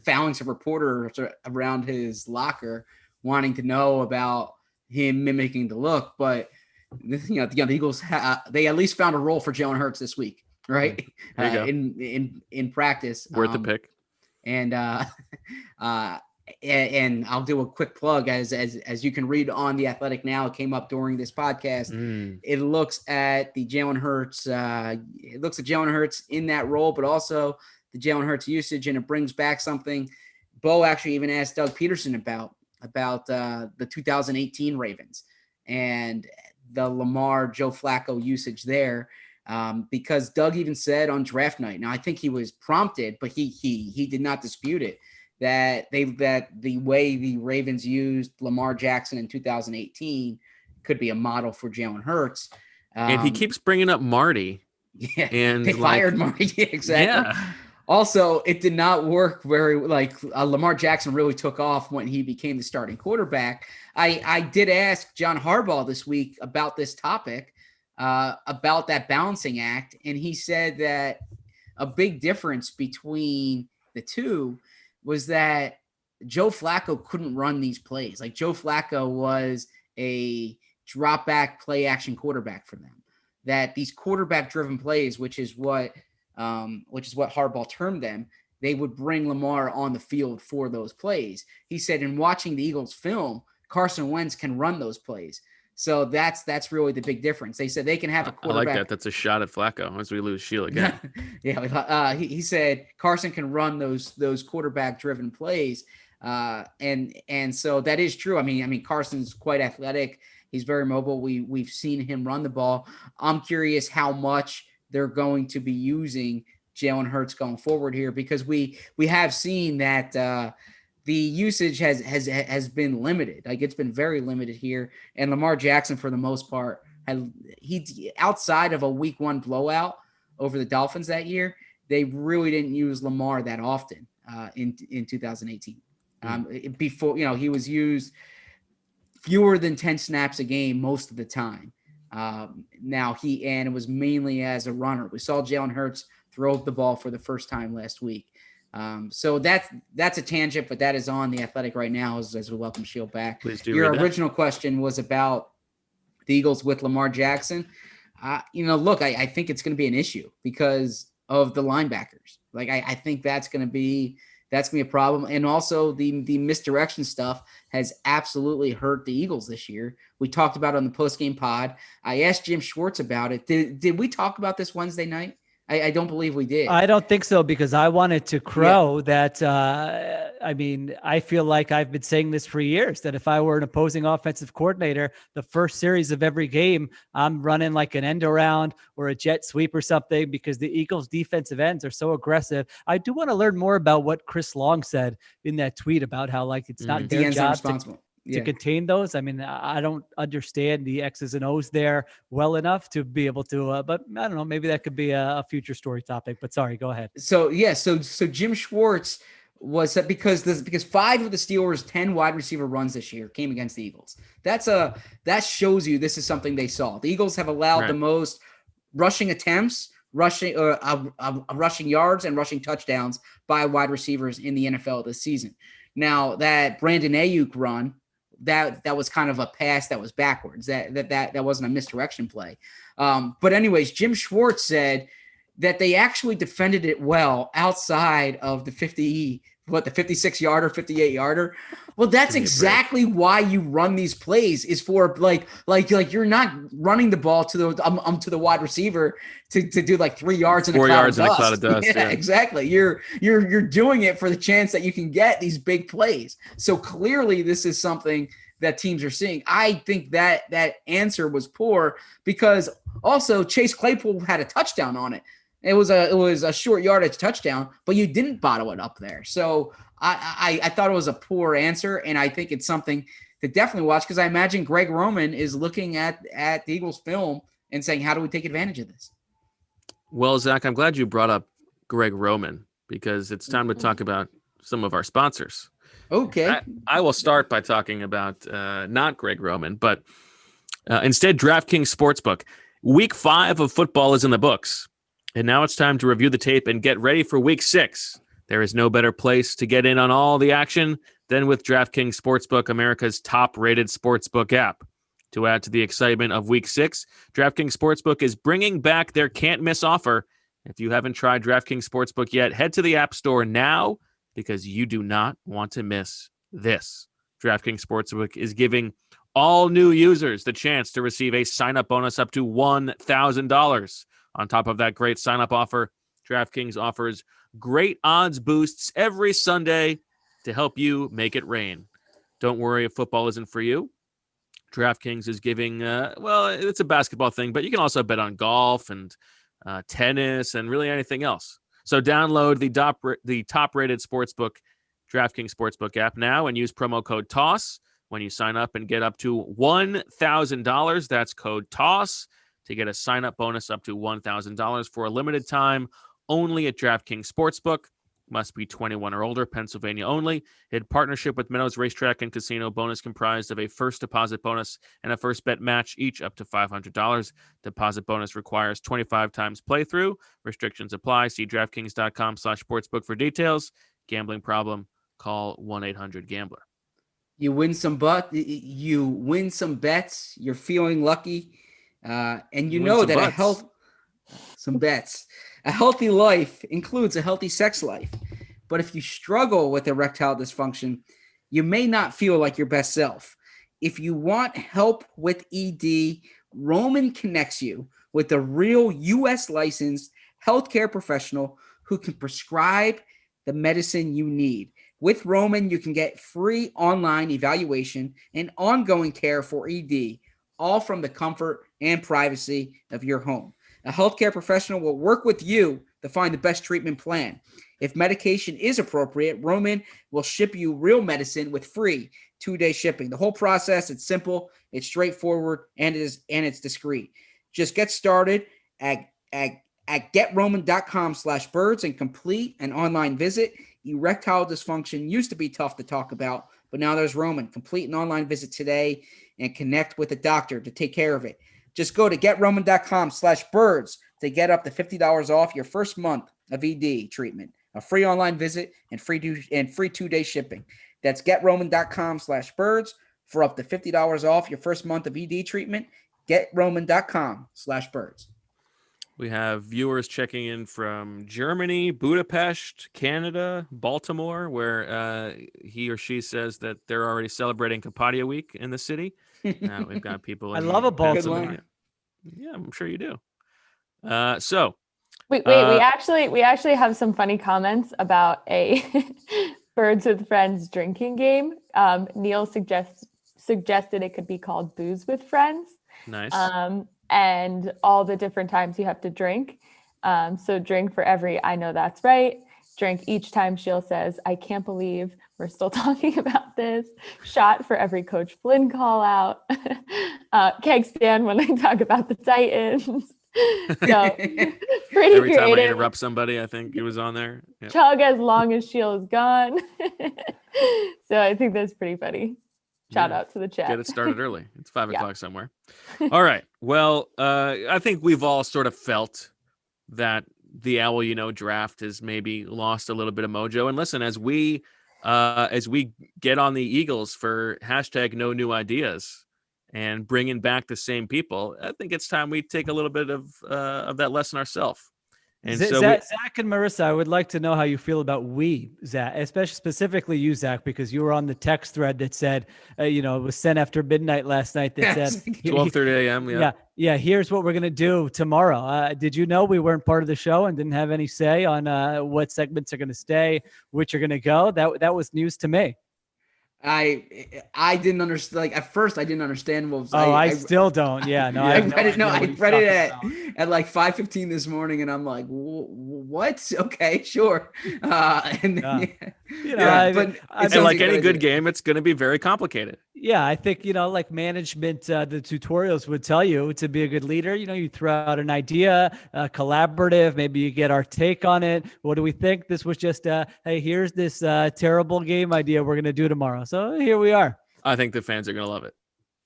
phalanx of reporters around his locker wanting to know about him mimicking the look. But the Eagles they at least found a role for Jalen Hurts this week, right? In practice, worth a pick. And I'll do a quick plug as you can read on The Athletic now. It came up during this podcast. It looks at the Jalen Hurts. It looks at Jalen Hurts in that role, but also the Jalen Hurts usage, and it brings back something Bo actually even asked Doug Peterson about the 2018 Ravens and the Lamar Joe Flacco usage there. Because Doug even said on draft night, now I think he was prompted, but he did not dispute it, that the way the Ravens used Lamar Jackson in 2018 could be a model for Jalen Hurts. And he keeps bringing up Marty. Yeah, And they fired Mark. Yeah, exactly. Yeah. Also, it did not work very Lamar Jackson really took off when he became the starting quarterback. I did ask John Harbaugh this week about this topic, about that balancing act, and he said that a big difference between the two was that Joe Flacco couldn't run these plays. Like Joe Flacco was a drop back play action quarterback for them. That these quarterback driven plays, which is what Harbaugh termed them, they would bring Lamar on the field for those plays. He said in watching the Eagles film, Carson Wentz can run those plays. So that's really the big difference. They said they can have a quarterback. I like that. That's a shot at Flacco as we lose Sheila again. Yeah, he said Carson can run those quarterback driven plays. And so that is true. I mean, Carson's quite athletic. He's very mobile. We've seen him run the ball. I'm curious how much they're going to be using Jalen Hurts going forward here, because we have seen that the usage has been limited. Like it's been very limited here. And Lamar Jackson, for the most part, he outside of a week 1 blowout over the Dolphins that year, they really didn't use Lamar that often in 2018. Before, he was used fewer than 10 snaps a game most of the time. Now it was mainly as a runner. We saw Jalen Hurts throw the ball for the first time last week. So that's a tangent, but that is on The Athletic right now as we welcome Shield back. Please do. Your original question was about the Eagles with Lamar Jackson. Look, I think it's going to be an issue because of the linebackers. Like I think that's going to be a problem. And also the misdirection stuff has absolutely hurt the Eagles this year. We talked about it on the postgame pod. I asked Jim Schwartz about it. Did we talk about this Wednesday night? I don't believe we did. I don't think so, because I wanted to crow that. I feel like I've been saying this for years, that if I were an opposing offensive coordinator, the first series of every game, I'm running like an end around or a jet sweep or something, because the Eagles defensive ends are so aggressive. I do want to learn more about what Chris Long said in that tweet about how it's not their job to contain those. I mean, I don't understand the X's and O's there well enough to be able to, but I don't know, maybe that could be a future story topic, but sorry, go ahead. So Jim Schwartz was that because 5 of the Steelers' 10 wide receiver runs this year came against the Eagles. That shows you this is something they saw. The Eagles have allowed the most rushing attempts, rushing yards and rushing touchdowns by wide receivers in the NFL this season. Now that Brandon Ayuk run, that was kind of a pass that was backwards. That wasn't a misdirection play. But anyways, Jim Schwartz said that they actually defended it well outside of the 56-yarder, 58-yarder. Well, that's exactly why you run these plays, is for like you're not running the ball to the wide receiver to do like 3 yards and 4 yards in a cloud of dust. Yeah, exactly. You're doing it for the chance that you can get these big plays. So clearly this is something that teams are seeing. I think that answer was poor, because also Chase Claypool had a touchdown on it. It was a short yardage touchdown, but you didn't bottle it up there. So I thought it was a poor answer, and I think it's something to definitely watch, because I imagine Greg Roman is looking at the Eagles film and saying, how do we take advantage of this? Well, Zach, I'm glad you brought up Greg Roman, because it's time to talk about some of our sponsors. Okay. I will start by talking about not Greg Roman, but instead DraftKings Sportsbook. Week 5 of football is in the books, and now it's time to review the tape and get ready for Week 6. There is no better place to get in on all the action than with DraftKings Sportsbook, America's top-rated sportsbook app. To add to the excitement of Week 6, DraftKings Sportsbook is bringing back their can't-miss offer. If you haven't tried DraftKings Sportsbook yet, head to the App Store now, because you do not want to miss this. DraftKings Sportsbook is giving all new users the chance to receive a sign-up bonus up to $1,000. On top of that great sign-up offer, DraftKings offers great odds boosts every Sunday to help you make it rain. Don't worry if football isn't for you. DraftKings is giving, it's a basketball thing, but you can also bet on golf and tennis and really anything else. So download the top-rated sportsbook, DraftKings Sportsbook app now, and use promo code TOSS when you sign up and get up to $1,000. That's code TOSS to get a sign-up bonus up to $1,000 for a limited time only at DraftKings Sportsbook. Must be 21 or older, Pennsylvania only. In partnership with Meadows Racetrack and Casino, bonus comprised of a first deposit bonus and a first bet match, each up to $500. Deposit bonus requires 25 times playthrough. Restrictions apply. See DraftKings.com/sportsbook for details. Gambling problem? Call 1-800-GAMBLER. You win some bets. You're feeling lucky, and you know that some bets. A healthy life includes a healthy sex life. But if you struggle with erectile dysfunction, you may not feel like your best self. If you want help with ED, Roman connects you with a real U.S. licensed healthcare professional who can prescribe the medicine you need. With Roman, you can get free online evaluation and ongoing care for ED, all from the comfort and privacy of your home. A healthcare professional will work with you to find the best treatment plan. If medication is appropriate, Roman will ship you real medicine with free 2-day shipping. The whole process, it's simple, it's straightforward, and it's discreet. Just get started at GetRoman.com/birds and complete an online visit. Erectile dysfunction used to be tough to talk about, but now there's Roman. Complete an online visit today and connect with a doctor to take care of it. Just go to GetRoman.com/birds to get up to $50 off your first month of ED treatment, a free online visit, and free 2-day shipping. That's GetRoman.com/birds for up to $50 off your first month of ED treatment. GetRoman.com/birds. We have viewers checking in from Germany, Budapest, Canada, Baltimore, where he or she says that they're already celebrating Capadia Week in the city. We've got people. I love a Baltimore. Yeah, I'm sure you do. So wait, we actually have some funny comments about a Birds with Friends drinking game. Neil suggested it could be called Booze with Friends. Nice. And all the different times you have to drink. So drink for every I know that's right. Drink each time Sheil says, I can't believe we're still talking about this. Shot for every Coach Flynn call out. Keg stand when I talk about the Titans. So pretty every creative. Time I interrupt somebody, I think it was on there. Yep. Chug as long as Sheil is gone. So I think that's pretty funny. Shout out to the chat. Get it started early. It's 5 o'clock somewhere. All right. Well, I think we've all sort of felt that the Owl draft has maybe lost a little bit of mojo. And listen, as we get on the Eagles for #NoNewIdeas and bringing back the same people, I think it's time we take a little bit of that lesson ourselves. And so Zach and Marissa, I would like to know how you feel about Zach, especially specifically you, Zach, because you were on the text thread that said, it was sent after midnight last night that said 12:30 a.m. Yeah. Here's what we're going to do tomorrow. Did you know we weren't part of the show and didn't have any say on what segments are going to stay, which are going to go? That was news to me. I didn't understand. Like at first, I didn't understand what was. I still don't. Yeah, no. I read it. No, I read it at like 5:15 this morning, and I'm like, what? Okay, sure. But it's like any good game. It's going to be very complicated. Yeah, I think like management, the tutorials would tell you to be a good leader. You throw out an idea, collaborative. Maybe you get our take on it. What do we think? This was just, hey, here's this terrible game idea we're going to do tomorrow. So here we are. I think the fans are going to love it.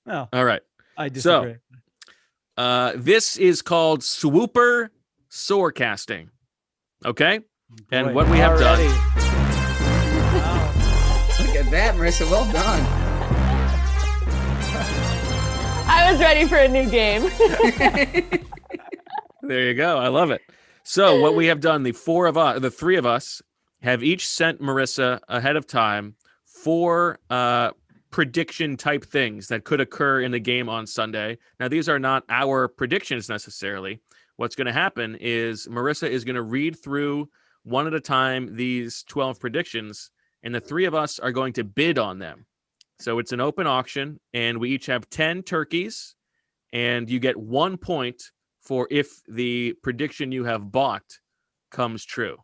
Oh, all right. I disagree. So, this is called Swooper Sorecasting. Okay? And what we have done. Wow. Look at that, Marissa. Well done. I was ready for a new game. There you go. I love it. So what we have done, the three of us have each sent Marissa ahead of time 4 prediction type things that could occur in the game on Sunday. Now, these are not our predictions necessarily. What's going to happen is Marissa is going to read through one at a time these 12 predictions, and the 3 of us are going to bid on them. So it's an open auction, and we each have 10 turkeys, and you get 1 point for if the prediction you have bought comes true.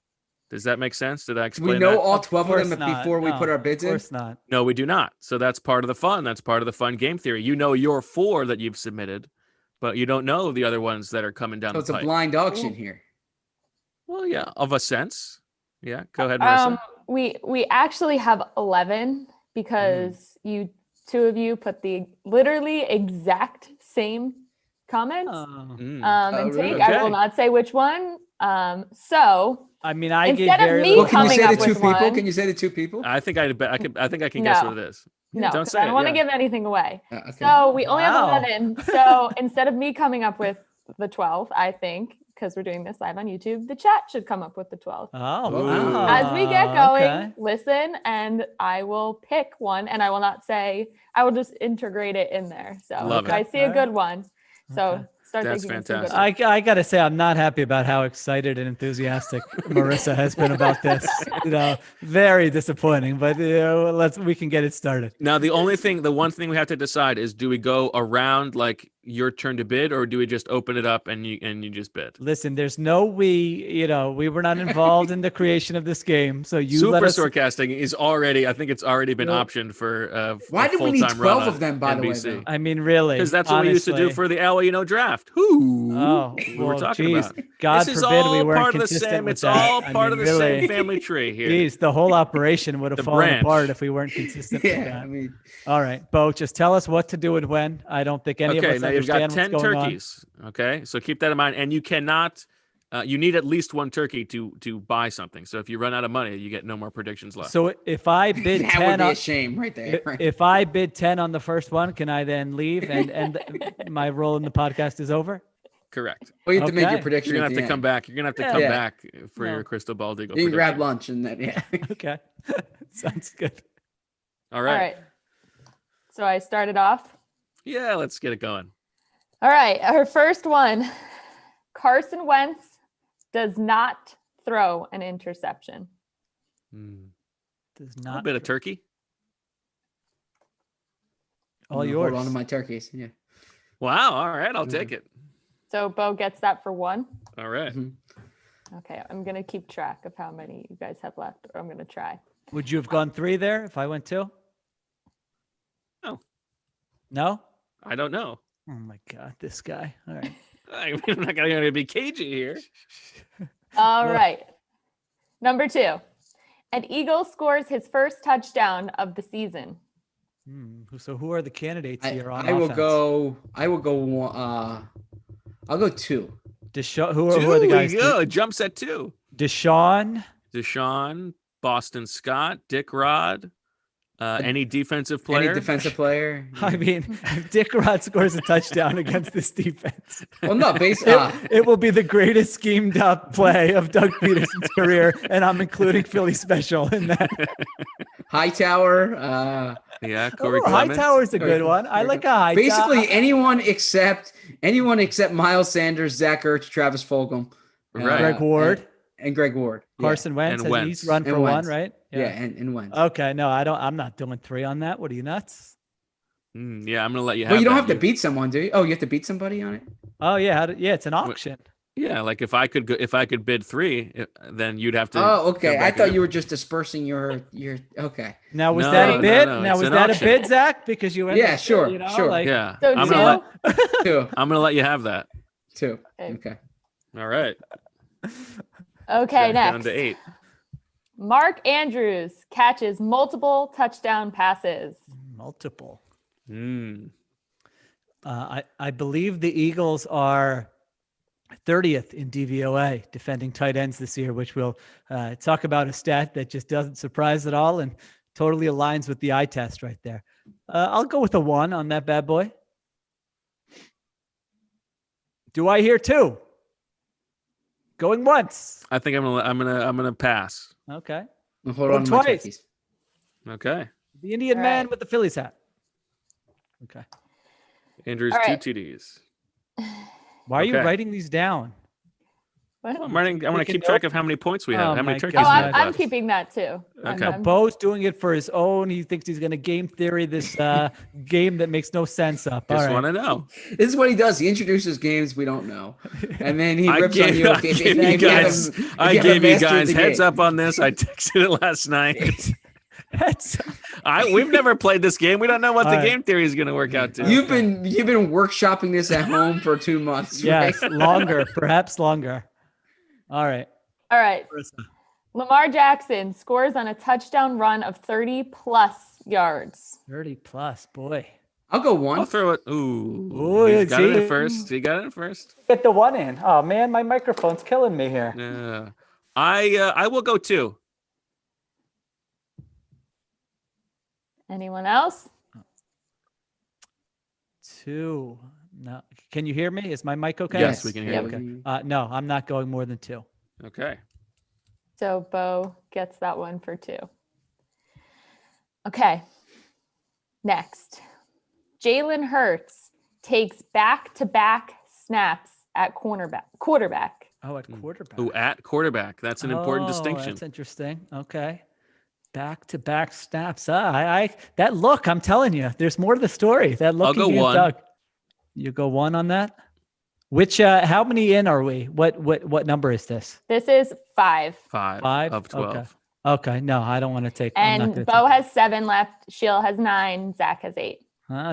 Does that make sense? Did I explain we know that? all 12 of them before we put our bids in? Of course not. No, we do not. So that's part of the fun. That's part of the fun game theory. Your 4 that you've submitted. but you don't know the other ones that are coming down So the it's a pipe. blind auction here. Well, yeah, of a sense. Yeah, go ahead, Marissa. We actually have 11 because two of you put the literally exact same comment and take. really? I will not say which one. So I mean, I gave instead of very me little. Well, can you coming say the up two with people? one- Can you say the two people? I think I can guess what it is. No, don't 'cause say I don't it, want to yeah. give anything away. Okay. So we only Wow. have 11. So instead of me coming up with the 12, I think, because we're doing this live on YouTube, the chat should come up with the 12. Oh, Ooh. wow. As we get going, Okay. listen, and I will pick one, and I will not say, I will just integrate it in there. So Love if I it. see a All good one, so Okay. start That's thinking of some good fantastic. ones. I got to say, I'm not happy about how excited and enthusiastic Marissa has been about this. Very disappointing, but we can get it started. Now, the one thing we have to decide is, do we go around like your turn to bid, or do we just open it up and you just bid? Listen, there's no we were not involved in the creation of this game. So you let Super us. Storecasting is already, I think it's already been optioned for Why a do we need full-time 12 run of them, by the way, NBC. though? I mean, really. Because that's what we used to do honestly. for the Al draft. Who Oh, we were well, talking geez. about. God This is forbid all we weren't part of the consistent same. with It's that. all I part mean, of the really. same family tree here. Geez, the whole operation would have The fallen branch. apart if we weren't consistent with Yeah, that. I mean, All right, Bo, just tell us what to do and when. I don't think any of Okay, us now you've got understand 10 what's going turkeys. Okay, so keep that in mind, and you cannot. You need at least one turkey to buy something. So if you run out of money, you get no more predictions on. left. So if I bid that 10 would be on, a shame right there. Right? if I bid 10 on the first one, can I then leave and my role in the podcast is over? Correct. Well, you have to make your Okay. prediction You're at gonna have the to come end. back. You're gonna have to Yeah. come Yeah. back for No. your crystal ball deagle. You can grab prediction. lunch and then, yeah. Okay, sounds good. All All right. right. So I started off. Yeah, let's get it going. All right. Our first one, Carson Wentz does not throw an interception. Does A not bit of turkey. all I'm gonna yours. Hold on to my turkeys. Yeah. Wow. All right, I'll take it. So Bo gets that for one. All right. Mhm. Okay. I'm going to keep track of how many you guys have left, or I'm going to try. Would you have gone 3 there if I went 2? No. No? I don't know. Oh my God, this guy. All right. I'm not gonna be cagey here. All right. Number 2. An Eagle scores his first touchdown of the season. So who are the candidates here on I will offense? go. I'll go 2. Deshaun, who are the guys? It jumps at 2. Deshaun. Deshaun, Boston Scott, Dick Rod, any defensive player. Any defensive player? I mean, if Dick Rod scores a touchdown against this defense, Well, no, it will be the greatest schemed up play of Doug Peterson's career, and I'm including Philly special in that. Hightower. Yeah, Corey Oh, Clemens. Hightower's a good one. I like a Hightower. Basically, anyone except Miles Sanders, Zach Ertz, Travis Fulgham, Right. Greg Ward, and Greg Ward. Carson Wentz, And and he's Wentz. run for And one, Wentz. right? Yeah, and Wentz. Okay, no, I don't. I'm not doing 3 on that. What are you nuts? Yeah, I'm gonna let you have. Well, you don't that. have to beat someone, do you? Oh, you have to beat somebody on it. Oh yeah, yeah. It's an auction. Yeah, like if I could bid 3, then you'd have to. Oh, okay. come I back thought and- you were just dispersing your. Okay. Now was No, that no, a bid? no, Now it's was an that auction. a bid, Zach? Because you went. Yeah, sure, sure. Like, Yeah, So I'm 2. gonna let 2. I'm gonna let you have that. 2. Okay. Okay. All right. Okay, Down next. to 8. Mark Andrews catches multiple touchdown passes. multiple. Mm. I believe the Eagles are 30th in DVOA defending tight ends this year, which we'll talk about, a stat that just doesn't surprise at all and totally aligns with the eye test right there. I'll go with a 1 on that bad boy. Do I hear 2? Going once. I think I'm gonna pass. Okay. I'll hold Well, on to my twice. turkeys. Okay. The Indian All man right. with the Phillies hat. Okay. Andrew's All right. 2 TDs. Why are you Okay. writing these down? What? I'm writing. I want to Taking keep track notes? of how many points we have. Oh how many my turkeys Oh, we God. have I'm left. keeping that too. Okay. No, Bo's doing it for his own. He thinks he's going to game theory this game that makes no sense up. All Just right. want to know. This is what he does. He introduces games we don't know, and then he I rips on gave, you. I gave you guys, I gave you guys heads up on this. I texted it last night. We've never played this game. We don't know what All the right. game theory is going to work out to. You've been workshopping this at home for 2 months, Yes, right? longer, perhaps longer. All right. All right. Marissa. Lamar Jackson scores on a touchdown run of 30+ yards. 30 plus, boy. I'll go one. I'll throw it. Ooh. Ooh, He's got it see? in first. He got it in first. Get the one in. Oh man, my microphone's killing me here. Yeah. I will go 2. Anyone else? 2. No. Can you hear me? Is my mic okay? Yes, we can hear Yep. you. Okay. No, I'm not going more than 2. Okay. So Bo gets that one for 2. Okay. Next. Jalen Hurts takes back-to-back snaps at quarterback. Oh, at quarterback. Ooh, at quarterback. That's an important distinction. That's interesting. Okay. Back-to-back snaps. That look, I'm telling you, there's more to the story. That look. I'll go you gave 1. Doug. You go 1 on that? Which how many in are we? What number is this? This is 5. 5 of 12. Okay. No, I don't want to take. I'm not And gonna Bo take- has 7 left. Sheil has 9. Zach has 8.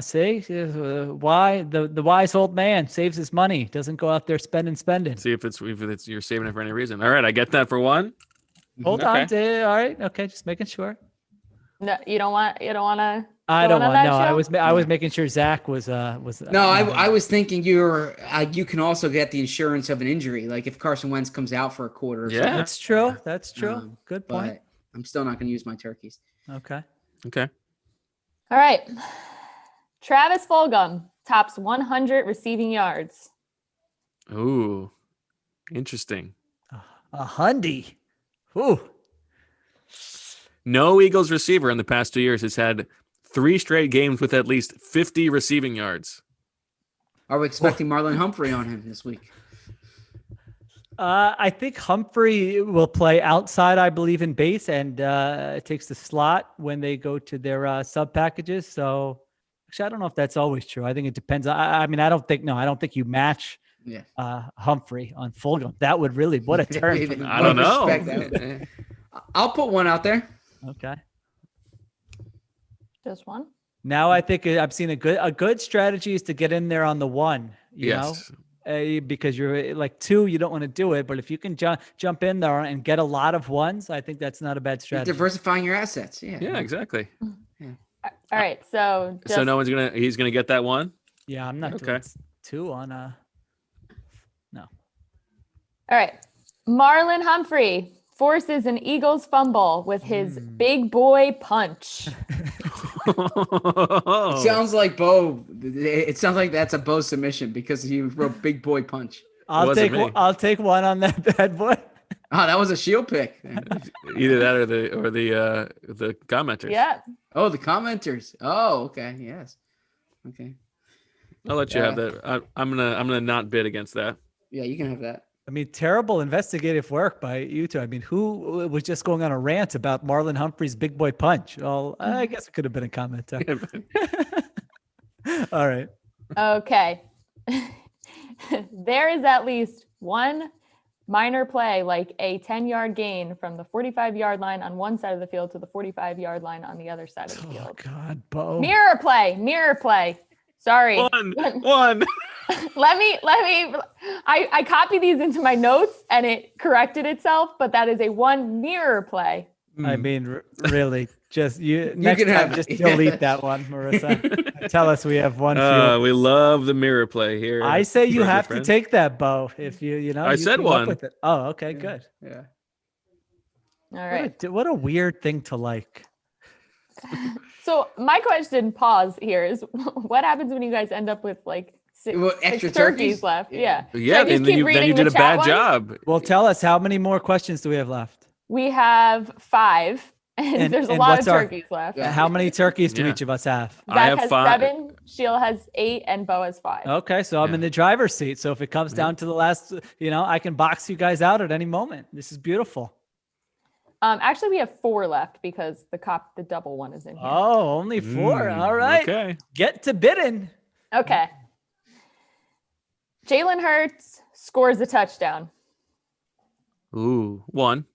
See, why the wise old man saves his money, doesn't go out there spending. See if it's you're saving it for any reason. All right, I get that for 1. Hold on. All right. Okay. Just making sure. No, you don't want to. I don't want. that No, show? I was making sure Zach was. No, I was thinking you can also get the insurance of an injury, like if Carson Wentz comes out for a quarter. Or Yeah. something. That's true. That's true. Good point. But I'm still not going to use my turkeys. Okay. Okay. All right. Travis Fulgham tops 100 receiving yards. Ooh, interesting. A hundy. Ooh. No Eagles receiver in the past 2 years has had 3 straight games with at least 50 receiving yards. Are we expecting Marlin Humphrey on him this week? I think Humphrey will play outside, I believe, in base, and takes the slot when they go to their sub packages. So, actually, I don't know if that's always true. I think it depends. I mean, I don't think you match Humphrey on Fulgham. That would really, what a turn. From I don't know. I'll put one out there. Okay. Just one? Now I think I've seen a good strategy is to get in there on the 1. You know. Because you're like 2, you don't want to do it. But if you can jump in there and get a lot of 1s, I think that's not a bad strategy. You're diversifying your assets. Yeah, exactly. All right. So no one's he's gonna get that 1. Yeah, I'm not doing 2 on no. All right. Marlon Humphrey forces an Eagles fumble with his big boy punch. It sounds like Bo. It sounds like that's a Bo submission because he wrote "big boy punch." I'll take 1 on that bad boy. Oh, that was a Shield pick. Either that or the commenters. Yeah. Oh, the commenters. Oh, okay. Yes. Okay. I'll let you have that. I'm gonna not bid against that. Yeah, you can have that. I mean, terrible investigative work by you two. I mean, who was just going on a rant about Marlon Humphrey's big boy punch? Well, I guess it could have been a commenter. All right. Okay. There is at least one minor play, like a 10-yard gain from the 45-yard line on one side of the field to the 45-yard line on the other side of the field. Oh, God, Bo. Mirror play. Sorry. One. I copied these into my notes and it corrected itself, but that is a 1 mirror play. I mean, really, just next can time, have- just delete that one, Marissa. Tell us we have one. We love the mirror play here. I say you Burger have friends. to take that, Bo. If you know, I you said came up one. with it. Oh, okay, good. Yeah. All right. What a weird thing to like. So my question, pause here, is what happens when you guys end up with like six extra turkeys turkeys? left? Yeah. Yeah, Should I just and keep then reading you did the a chat bad ones? job. Well, tell us how many more questions do we have left? We have 5, and there's a and lot of what's our- turkeys left. Yeah. How many turkeys do Yeah. each of us have? Zach I have has 5. 7, Sheil has 8, and Bo has 5. Okay, so I'm in the driver's seat. So if it comes down to the last, I can box you guys out at any moment. This is beautiful. Actually, we have 4 left because the double one is in here. Oh, only 4. All right. Okay. Get to bidding. Okay. Jalen Hurts scores a touchdown. Ooh, 1.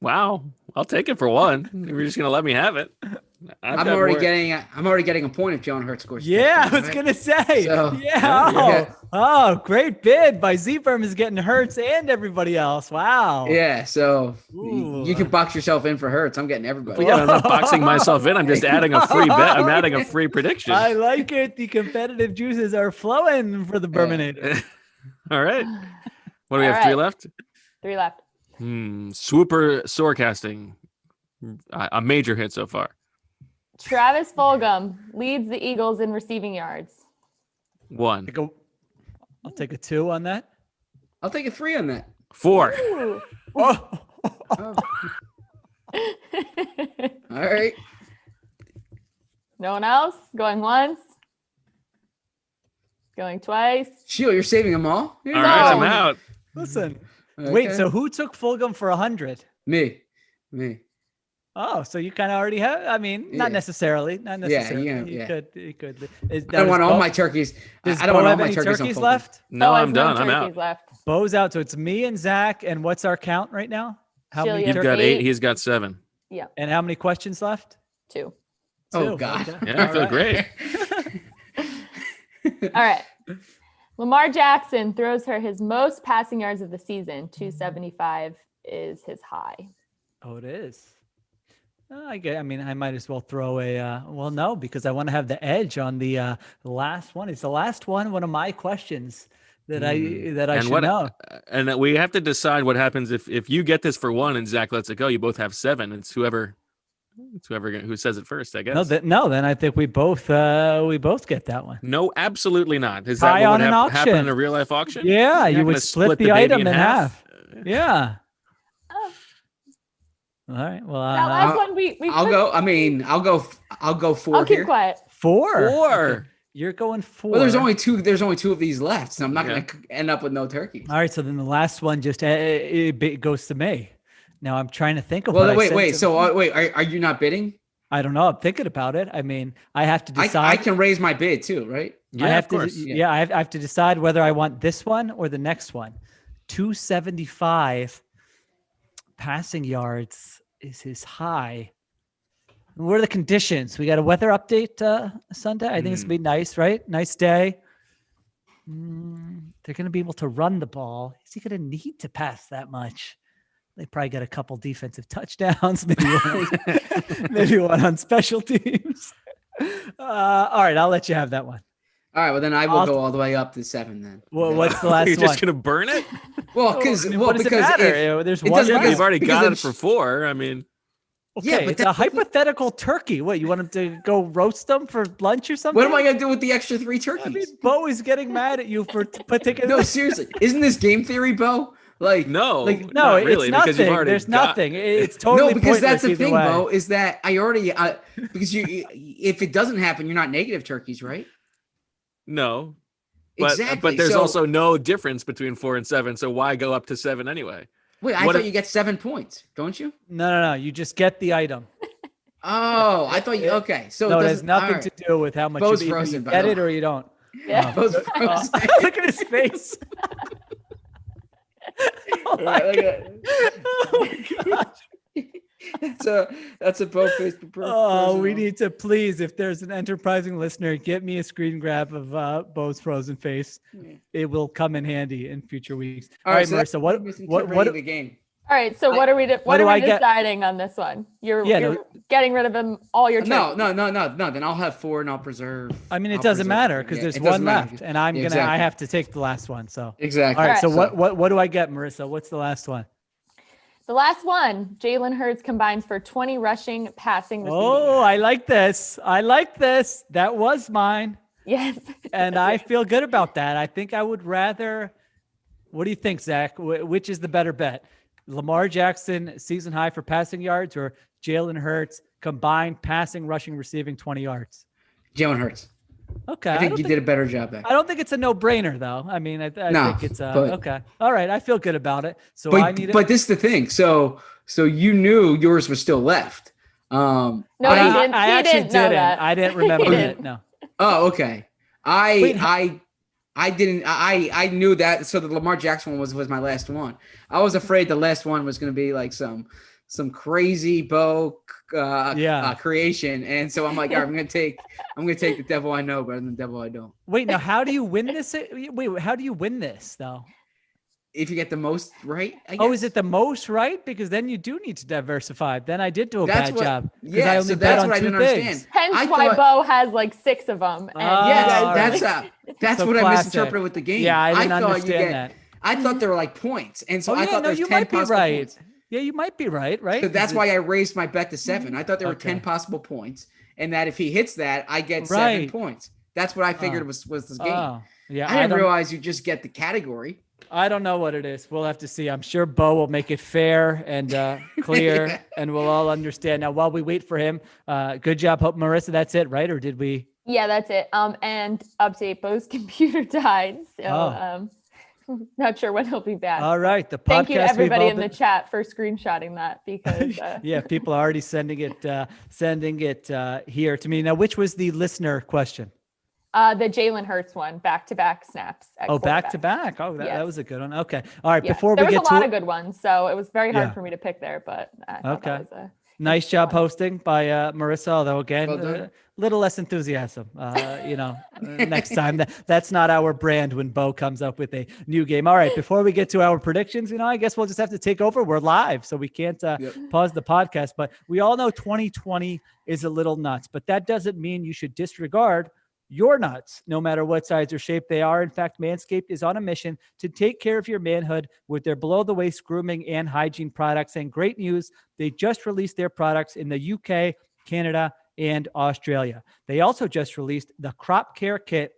Wow. I'll take it for one. You're just gonna let me have it. I'm already getting a point if Jalen Hurts scores. Yeah, I was gonna say. So, yeah. Oh, great bid by Z-Firm is getting Hurts and everybody else. Wow. Yeah. So you can box yourself in for Hurts. I'm getting everybody. Yeah, I'm not boxing myself in. I'm just adding a free bet. I'm adding a free prediction. I like it. The competitive juices are flowing for the Berminator. All right. What do we have? Right. 3 left? 3 left. Swooper Sorecasting. A major hit so far. Travis Fulgham leads the Eagles in receiving yards. 1. I'll take a 2 on that. I'll take a 3 on that. 4. Oh. All right. No one else? Going once? Going twice? Sheila, you're saving them all? All right, I'm out. Listen. Okay. Wait, so who took Fulgham for 100? Me. Oh, so you kind of already have. I mean, not necessarily. Not necessarily. Yeah. You could. I don't want all my turkeys. Does I don't Bo want all have my any turkeys, turkeys on left? No, I'm no done. I'm turkeys out. left. Bo's out, so it's me and Zach. And what's our count right now? How Sheila, many? you You've have got 8. He's got 7. Yeah. And how many questions left? 2. Oh, 2. God. Okay. Yeah, I feel All right. great. All right. Lamar Jackson throws her his most passing yards of the season. 275 is his high. Oh, it is. I mean, I might as well throw a. Well, no, because I want to have the edge on the last one. It's the last one of my questions that I should know. And we have to decide what happens if you get this for 1 and Zach lets it go. You both have 7. It's whoever who says it first, I guess. No, then I think we both get that one. No, absolutely not. Is Tie that what on would an happen in auction. a real life auction? Yeah, You're you would gonna split the baby item in half. Yeah. Oh, All right. Well, that last one we I'll go. I mean, I'll go 4 I'll keep here. quiet. 4. 4. Okay. You're going 4. Well, there's only 2. There's only 2 of these left, so I'm not Yeah. going to end up with no turkeys. All right. So then the last one just it goes to me. Now I'm trying to think of. Well, what I wait. said to- So wait, are you not bidding? I don't know. I'm thinking about it. I mean, I have to decide. I can raise my bid too, right? Yeah, I have of course. I have to decide whether I want this one or the next one. 275 passing yards is his high. What are the conditions? We got a weather update Sunday. I think it's gonna be nice, right? Nice day. They're gonna be able to run the ball. Is he gonna need to pass that much? They probably got a couple defensive touchdowns, maybe one on special teams. All right, I'll let you have that one. All right, well then I will go all the way up to 7 then. Well, what's the last You're one? just gonna burn it? Well, because what does it matter? There's one. doesn't- You've already got then it for 4. I mean, Okay, Yeah, but it's a hypothetical turkey. What, you want him to go roast them for lunch or something? What am I gonna do with the extra 3 turkeys? I mean, Bo is getting mad at you for taking. No, seriously, isn't this game theory, Bo? Like no, like No, not really, it's nothing. because you've already There's got- nothing. It's totally no, because that's the pointless thing, either way. Bo, is that I already because if it doesn't happen, you're not negative turkeys, right? No, but Exactly. there's So- also no difference between 4 and 7. So why go up to 7 anyway? Wait, I What thought if- you get 7 points, don't you? No. You just get the item. Oh, I thought you. Okay, so No, it has doesn't- nothing all right. to do with how much Bo's you, either you frozen, by get the it way. or you don't. Yeah. Bo's frozen. Look at his face. Oh my Look at- Oh my gosh. That's a Bo face. Oh, we need to please, if there's an enterprising listener, get me a screen grab of Bo's frozen face. Yeah. It will come in handy in future weeks. All All right, so that's Marissa, what the game? All right. So what are we what do I get? deciding on this one? You're Yeah, getting rid of them all your No. turkeys. No. Then I'll have 4 and I'll preserve. I mean, it I'll doesn't preserve matter it. because Yeah, there's it one doesn't matter. left, and I Exactly. have to take the last one. So Exactly. all right. So Alright. what do I get, Marissa? What's the last one? The last one, Jalen Hurts combines for 20 rushing, passing, receiving. Oh, I like this. That was mine, Yes. and I feel good about that. I think I would rather. What do you think, Zach? Which is the better bet? Lamar Jackson season high for passing yards, or Jalen Hurts combined passing, rushing, receiving 20 yards? Jalen Hurts. Okay. I think you did a better job there. I don't think it's a no-brainer, though. I mean, I No, think it's but- okay. All right, I feel good about it. So But, I need it. but this is the thing. So you knew yours was still left. No, I he didn't. I He actually didn't know that. I didn't remember He it. didn't. No. Oh, okay. Wait, I didn't. I knew that. So the Lamar Jackson one was my last one. I was afraid the last one was going to be like some some crazy Bo creation, and so I'm like, all right, I'm gonna take the devil I know better than the devil I don't. Wait, now how do you win this? Wait, how do you win this though? If you get the most right, I guess. Oh, is it the most right? Because then you do need to diversify. Then I did do a bad job. Yeah, I only so that's what I didn't didn't understand. Hence why Bo has like 6 of them. And that's So what classic. I misinterpreted with the game. Yeah, I didn't understand that. I thought there were like points, and so I thought there's 10 might be possible right. points. Yeah, you might be right. So that's why I raised my bet to 7. I thought there were 10 possible points, and that if he hits that, I get 7 points. That's what I figured was this game. Oh, yeah, I didn't realize you just get the category. I don't know what it is. We'll have to see. I'm sure Bo will make it fair and clear, and we'll all understand. Now, while we wait for him, good job, Marissa. That's it, right? Or did we? Yeah, that's it. And update: Bo's computer died, so not sure when he'll be back. All right, the podcast. Thank you, everybody in the chat, for screenshotting that because yeah, people are already sending it here to me. Now, which was the listener question? The Jalen Hurts one, back-to-back snaps. Back-to-back. Oh, that was a good one. Okay. All right. Yes. Before there we get was a lot of good ones, so it was very hard for me to pick there. But I thought that was nice job hosting by Marissa. Although again, well little less enthusiasm. Next time that's not our brand when Bo comes up with a new game. All right. Before we get to our predictions, I guess we'll just have to take over. We're live, so we can't pause the podcast. But we all know 2020 is a little nuts, but that doesn't mean you should disregard your nuts, no matter what size or shape they are. In fact, Manscaped is on a mission to take care of your manhood with their below-the-waist grooming and hygiene products. And great news, they just released their products in the UK, Canada, and Australia. They also just released the Crop Care Kit,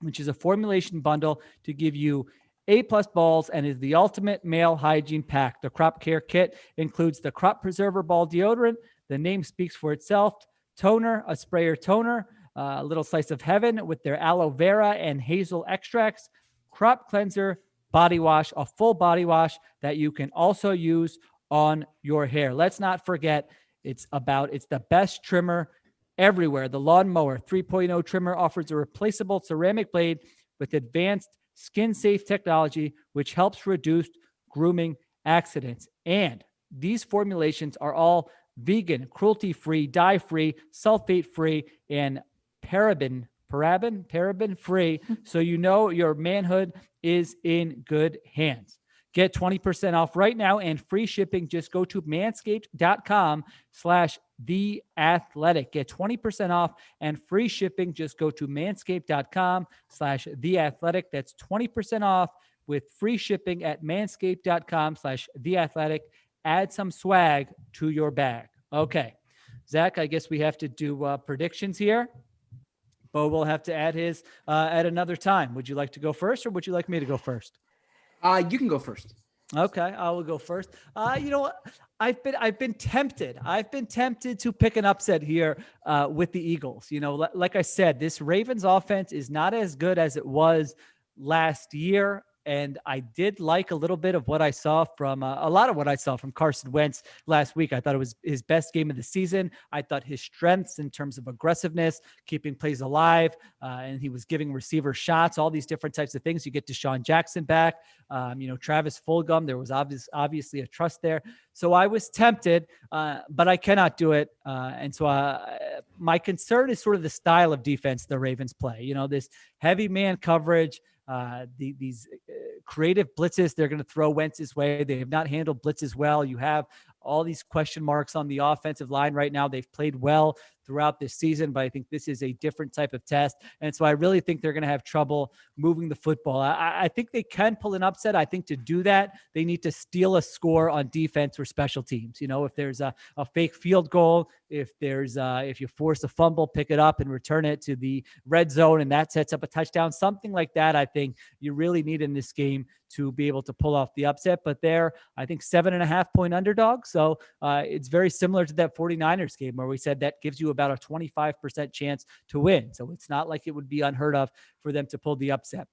which is a formulation bundle to give you A+ balls and is the ultimate male hygiene pack. The Crop Care Kit includes the Crop Preserver Ball Deodorant. The name speaks for itself. Toner, a sprayer toner, a little slice of heaven with their aloe vera and hazel extracts, crop cleanser, body wash, a full body wash that you can also use on your hair. Let's not forget, it's the best trimmer everywhere. The Lawnmower 3.0 trimmer offers a replaceable ceramic blade with advanced skin-safe technology, which helps reduce grooming accidents. And these formulations are all vegan, cruelty-free, dye-free, sulfate-free, and paraben free, so your manhood is in good hands. Get 20% off right now and free shipping. Just go to manscaped.com/theathletic. Get 20% off and free shipping. Just go to manscaped.com/theathletic. That's 20% off with free shipping at manscaped.com/theathletic. Add some swag to your bag. Okay, Zach, I guess we have to do predictions here. Bo will have to add his at another time. Would you like to go first, or would you like me to go first? You can go first. Okay, I will go first. You know what? I've been tempted. I've been tempted to pick an upset here with the Eagles. Like I said, this Ravens offense is not as good as it was last year. And I did like a little bit of what I saw from a lot of what I saw from Carson Wentz last week. I thought it was his best game of the season. I thought his strengths in terms of aggressiveness, keeping plays alive, and he was giving receivers shots, all these different types of things. You get Deshaun Jackson back, Travis Fulgham. There was obviously a trust there. So I was tempted, but I cannot do it. And so my concern is sort of the style of defense the Ravens play. This heavy man coverage, these creative blitzes they're going to throw Wentz's way. They have not handled blitzes well. You have all these question marks on the offensive line right now. They've played well throughout this season, but I think this is a different type of test. And so I really think they're going to have trouble moving the football. I think they can pull an upset. I think to do that, they need to steal a score on defense or special teams. If there's a fake field goal, if you force a fumble, pick it up and return it to the red zone, and that sets up a touchdown, something like that. I think you really need in this game to be able to pull off the upset, but they're, I think, 7.5-point underdog. So it's very similar to that 49ers game where we said that gives you about a 25% chance to win. So it's not like it would be unheard of for them to pull the upset.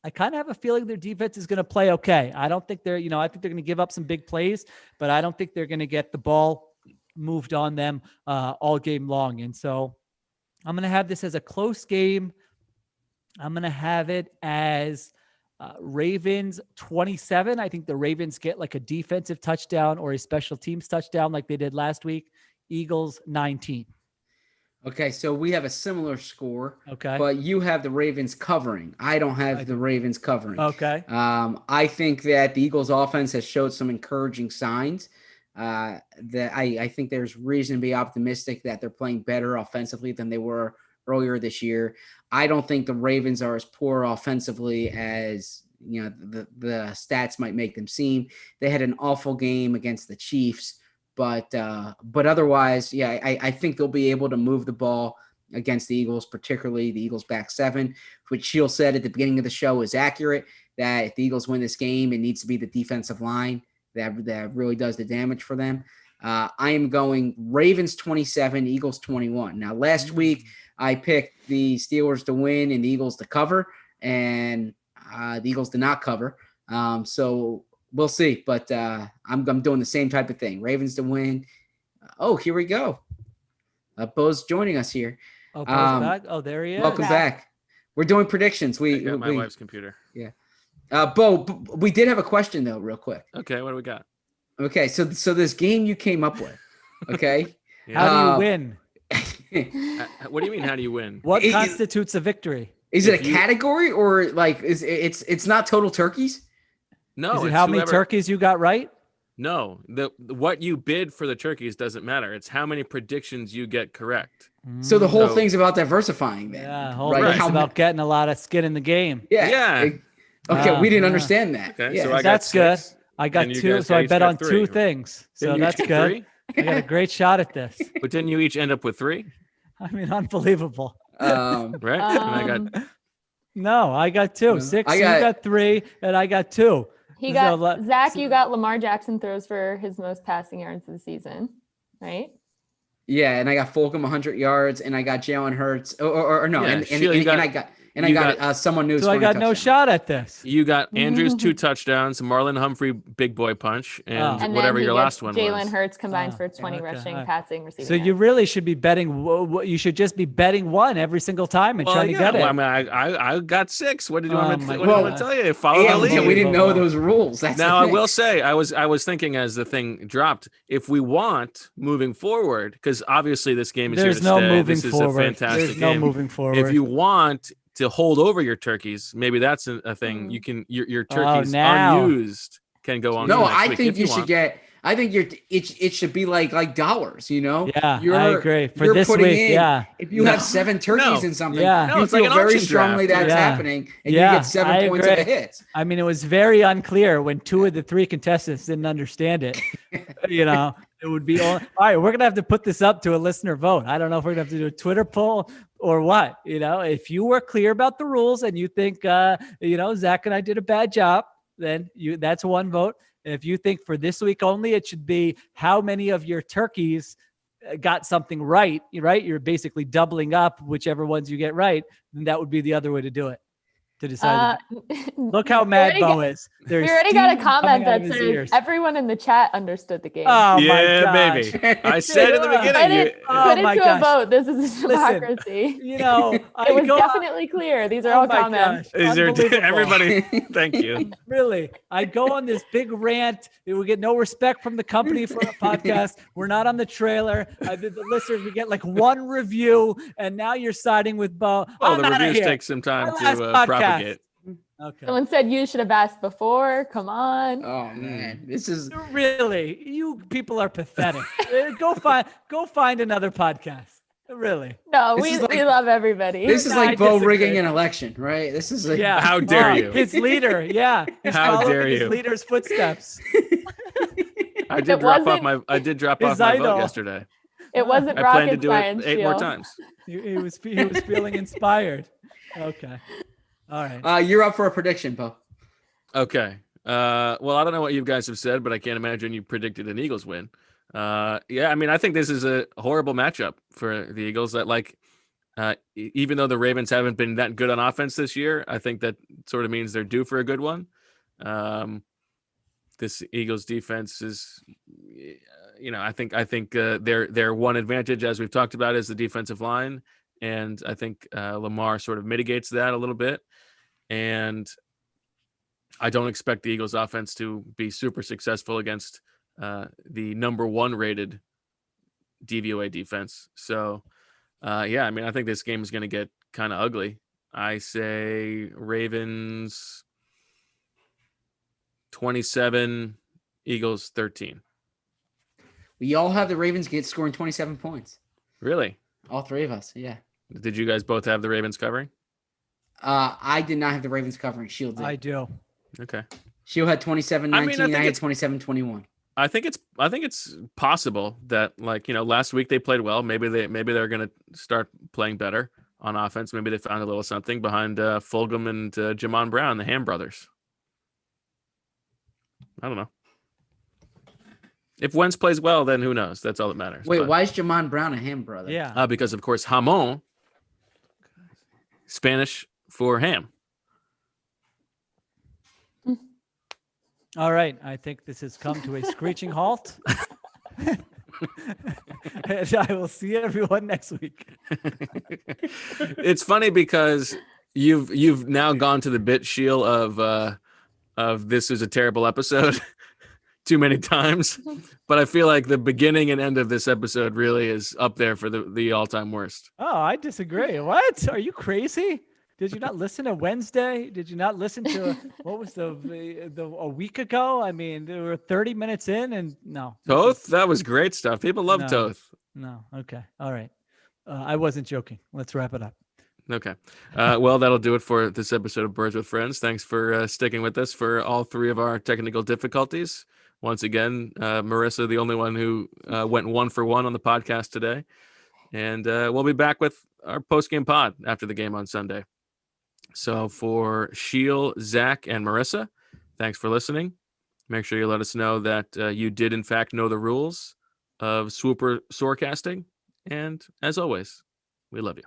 I kind of have a feeling their defense is going to play okay. I don't think I think they're going to give up some big plays, but I don't think they're going to get the ball moved on them all game long. And so I'm going to have this as a close game. I'm going to have it as Ravens 27. I think the Ravens get like a defensive touchdown or a special teams touchdown like they did last week. Eagles 19. Okay, so we have a similar score. Okay. But you have the Ravens covering. I don't have the Ravens covering. Okay. I think that the Eagles offense has showed some encouraging signs. That I think there's reason to be optimistic that they're playing better offensively than they were earlier this year. I don't think the Ravens are as poor offensively as the stats might make them seem. They had an awful game against the Chiefs, but otherwise, yeah, I think they'll be able to move the ball against the Eagles, particularly the Eagles back seven, which Shields said at the beginning of the show is accurate, that if the Eagles win this game, it needs to be the defensive line that really does the damage for them. I am going Ravens 27, Eagles 21. Now, last week I picked the Steelers to win and the Eagles to cover, and the Eagles did not cover. So we'll see, but I'm doing the same type of thing. Ravens to win. Oh, here we go. Bo's joining us here. Oh, Bo's back. Oh, there he is. Welcome back. We're doing predictions. I got my wife's computer. Yeah. Bo, we did have a question though, real quick. Okay, what do we got? Okay, so this game you came up with, okay? How do you win? What do you mean? How do you win? What constitutes a victory? Is it a category or like it's not total turkeys? No. Is it how many turkeys you got right? No, what you bid for the turkeys doesn't matter. It's how many predictions you get correct. So the whole thing's about diversifying, then. Yeah, the whole thing's about getting a lot of skin in the game. Yeah. Okay, we didn't understand that. Okay, yeah. so that's good. I got two, so I bet on two things. So that's good. I got a great shot at this. But didn't you each end up with 3? I mean, unbelievable. Right? I got 2. 6. You got 3, and I got 2. Zach, you got Lamar Jackson throws for his most passing yards of the season, right? Yeah, and I got Fulgham 100 yards, and I got Jalen Hurts. And I got someone new. So I got no shot at this. You got Andrews 2 touchdowns, Marlin Humphrey big boy punch, and whatever your last one was. Jalen Hurts combined for 20 rushing, passing, receiving. So you really should be betting. You should just be betting one every single time and trying to get it. I mean, I got 6. What did you want me to tell you? Follow the lead. We didn't know those rules. Now I will say, I was thinking as the thing dropped, if we want moving forward, because obviously this game is here to stay. This is a fantastic game. There's no moving forward. If you want to hold over your turkeys, maybe that's a thing. You can your turkeys unused can go on. No, I think you should get. I think it should be like dollars. Yeah, I agree. For this week, if you have 7 turkeys in something, you it's feel like very strongly that's happening, and you get 7 points of a hit. I mean, it was very unclear when 2 of the 3 contestants didn't understand it. It would be all right. We're gonna have to put this up to a listener vote. I don't know if we're gonna have to do a Twitter poll or what. If you were clear about the rules and you think Zach and I did a bad job, then that's 1 vote. If you think for this week only, it should be how many of your turkeys got something right, You're basically doubling up whichever ones you get right. Then that would be the other way to do it. To decide. Look how mad Bo is. We already got a comment that says everyone in the chat understood the game. Oh my gosh. Baby. I said in the beginning. Put it to a vote. This is a democracy. It was definitely clear. These are all comments. Everybody, thank you. Really, I go on this big rant. We get no respect from the company for a podcast. We're not on the trailer. The listeners, we get like 1 review, and now you're siding with Bo. Well, the reviews take some time to propagate. Okay. Someone said you should have asked before. Come on. Oh man, this is really, you people are pathetic. Go find another podcast. Really? No, we love everybody. This is like Bo rigging an election, right? This is like, how dare you? His leader, how dare you? His leader's footsteps. I did drop off my vote yesterday. It wasn't I rocket planned to do science. it 8 more times. He was feeling inspired. Okay. All right. You're up for a prediction, Bo. Okay. Well, I don't know what you guys have said, but I can't imagine you predicted an Eagles win. I mean, I think this is a horrible matchup for the Eagles. That even though the Ravens haven't been that good on offense this year, I think that sort of means they're due for a good one. This Eagles defense is, I think their one advantage, as we've talked about, is the defensive line. And I think Lamar sort of mitigates that a little bit. And I don't expect the Eagles offense to be super successful against the number 1 rated DVOA defense. So, yeah, I mean, I think this game is going to get kind of ugly. I say Ravens 27, Eagles 13. We all have the Ravens scoring 27 points. Really? All three of us, yeah. Did you guys both have the Ravens covering? I did not have the Ravens covering. Shield did. I do. Okay. Shield had 27-19. I had 27-21. I think it's possible that, like, last week they played well. Maybe they're going to start playing better on offense. Maybe they found a little something behind Fulgham and Jamon Brown, the Ham brothers. I don't know. If Wentz plays well, then who knows? That's all that matters. Wait, why is Jamon Brown a Ham brother? Yeah. Because, of course, jamon, Spanish for ham. All right. I think this has come to a screeching halt. And I will see everyone next week. It's funny because you've now gone to the bit shield of this is a terrible episode too many times, but I feel like the beginning and end of this episode really is up there for the all-time worst. Oh, I disagree. What? Are you crazy? Did you not listen to Wednesday? Did you not listen to what was the a week ago? I mean, there were 30 minutes in, and no. Toth, that was great stuff. People love Toth. No. Okay. All right. I wasn't joking. Let's wrap it up. Okay. Well, that'll do it for this episode of Birds with Friends. Thanks for sticking with us for all 3 of our technical difficulties. Once again, Marissa, the only one who went 1 for 1 on the podcast today. And we'll be back with our post-game pod after the game on Sunday. So for Sheil, Zach, and Marissa, thanks for listening. Make sure you let us know that you did, in fact, know the rules of Swooper Sorecasting. And as always, we love you.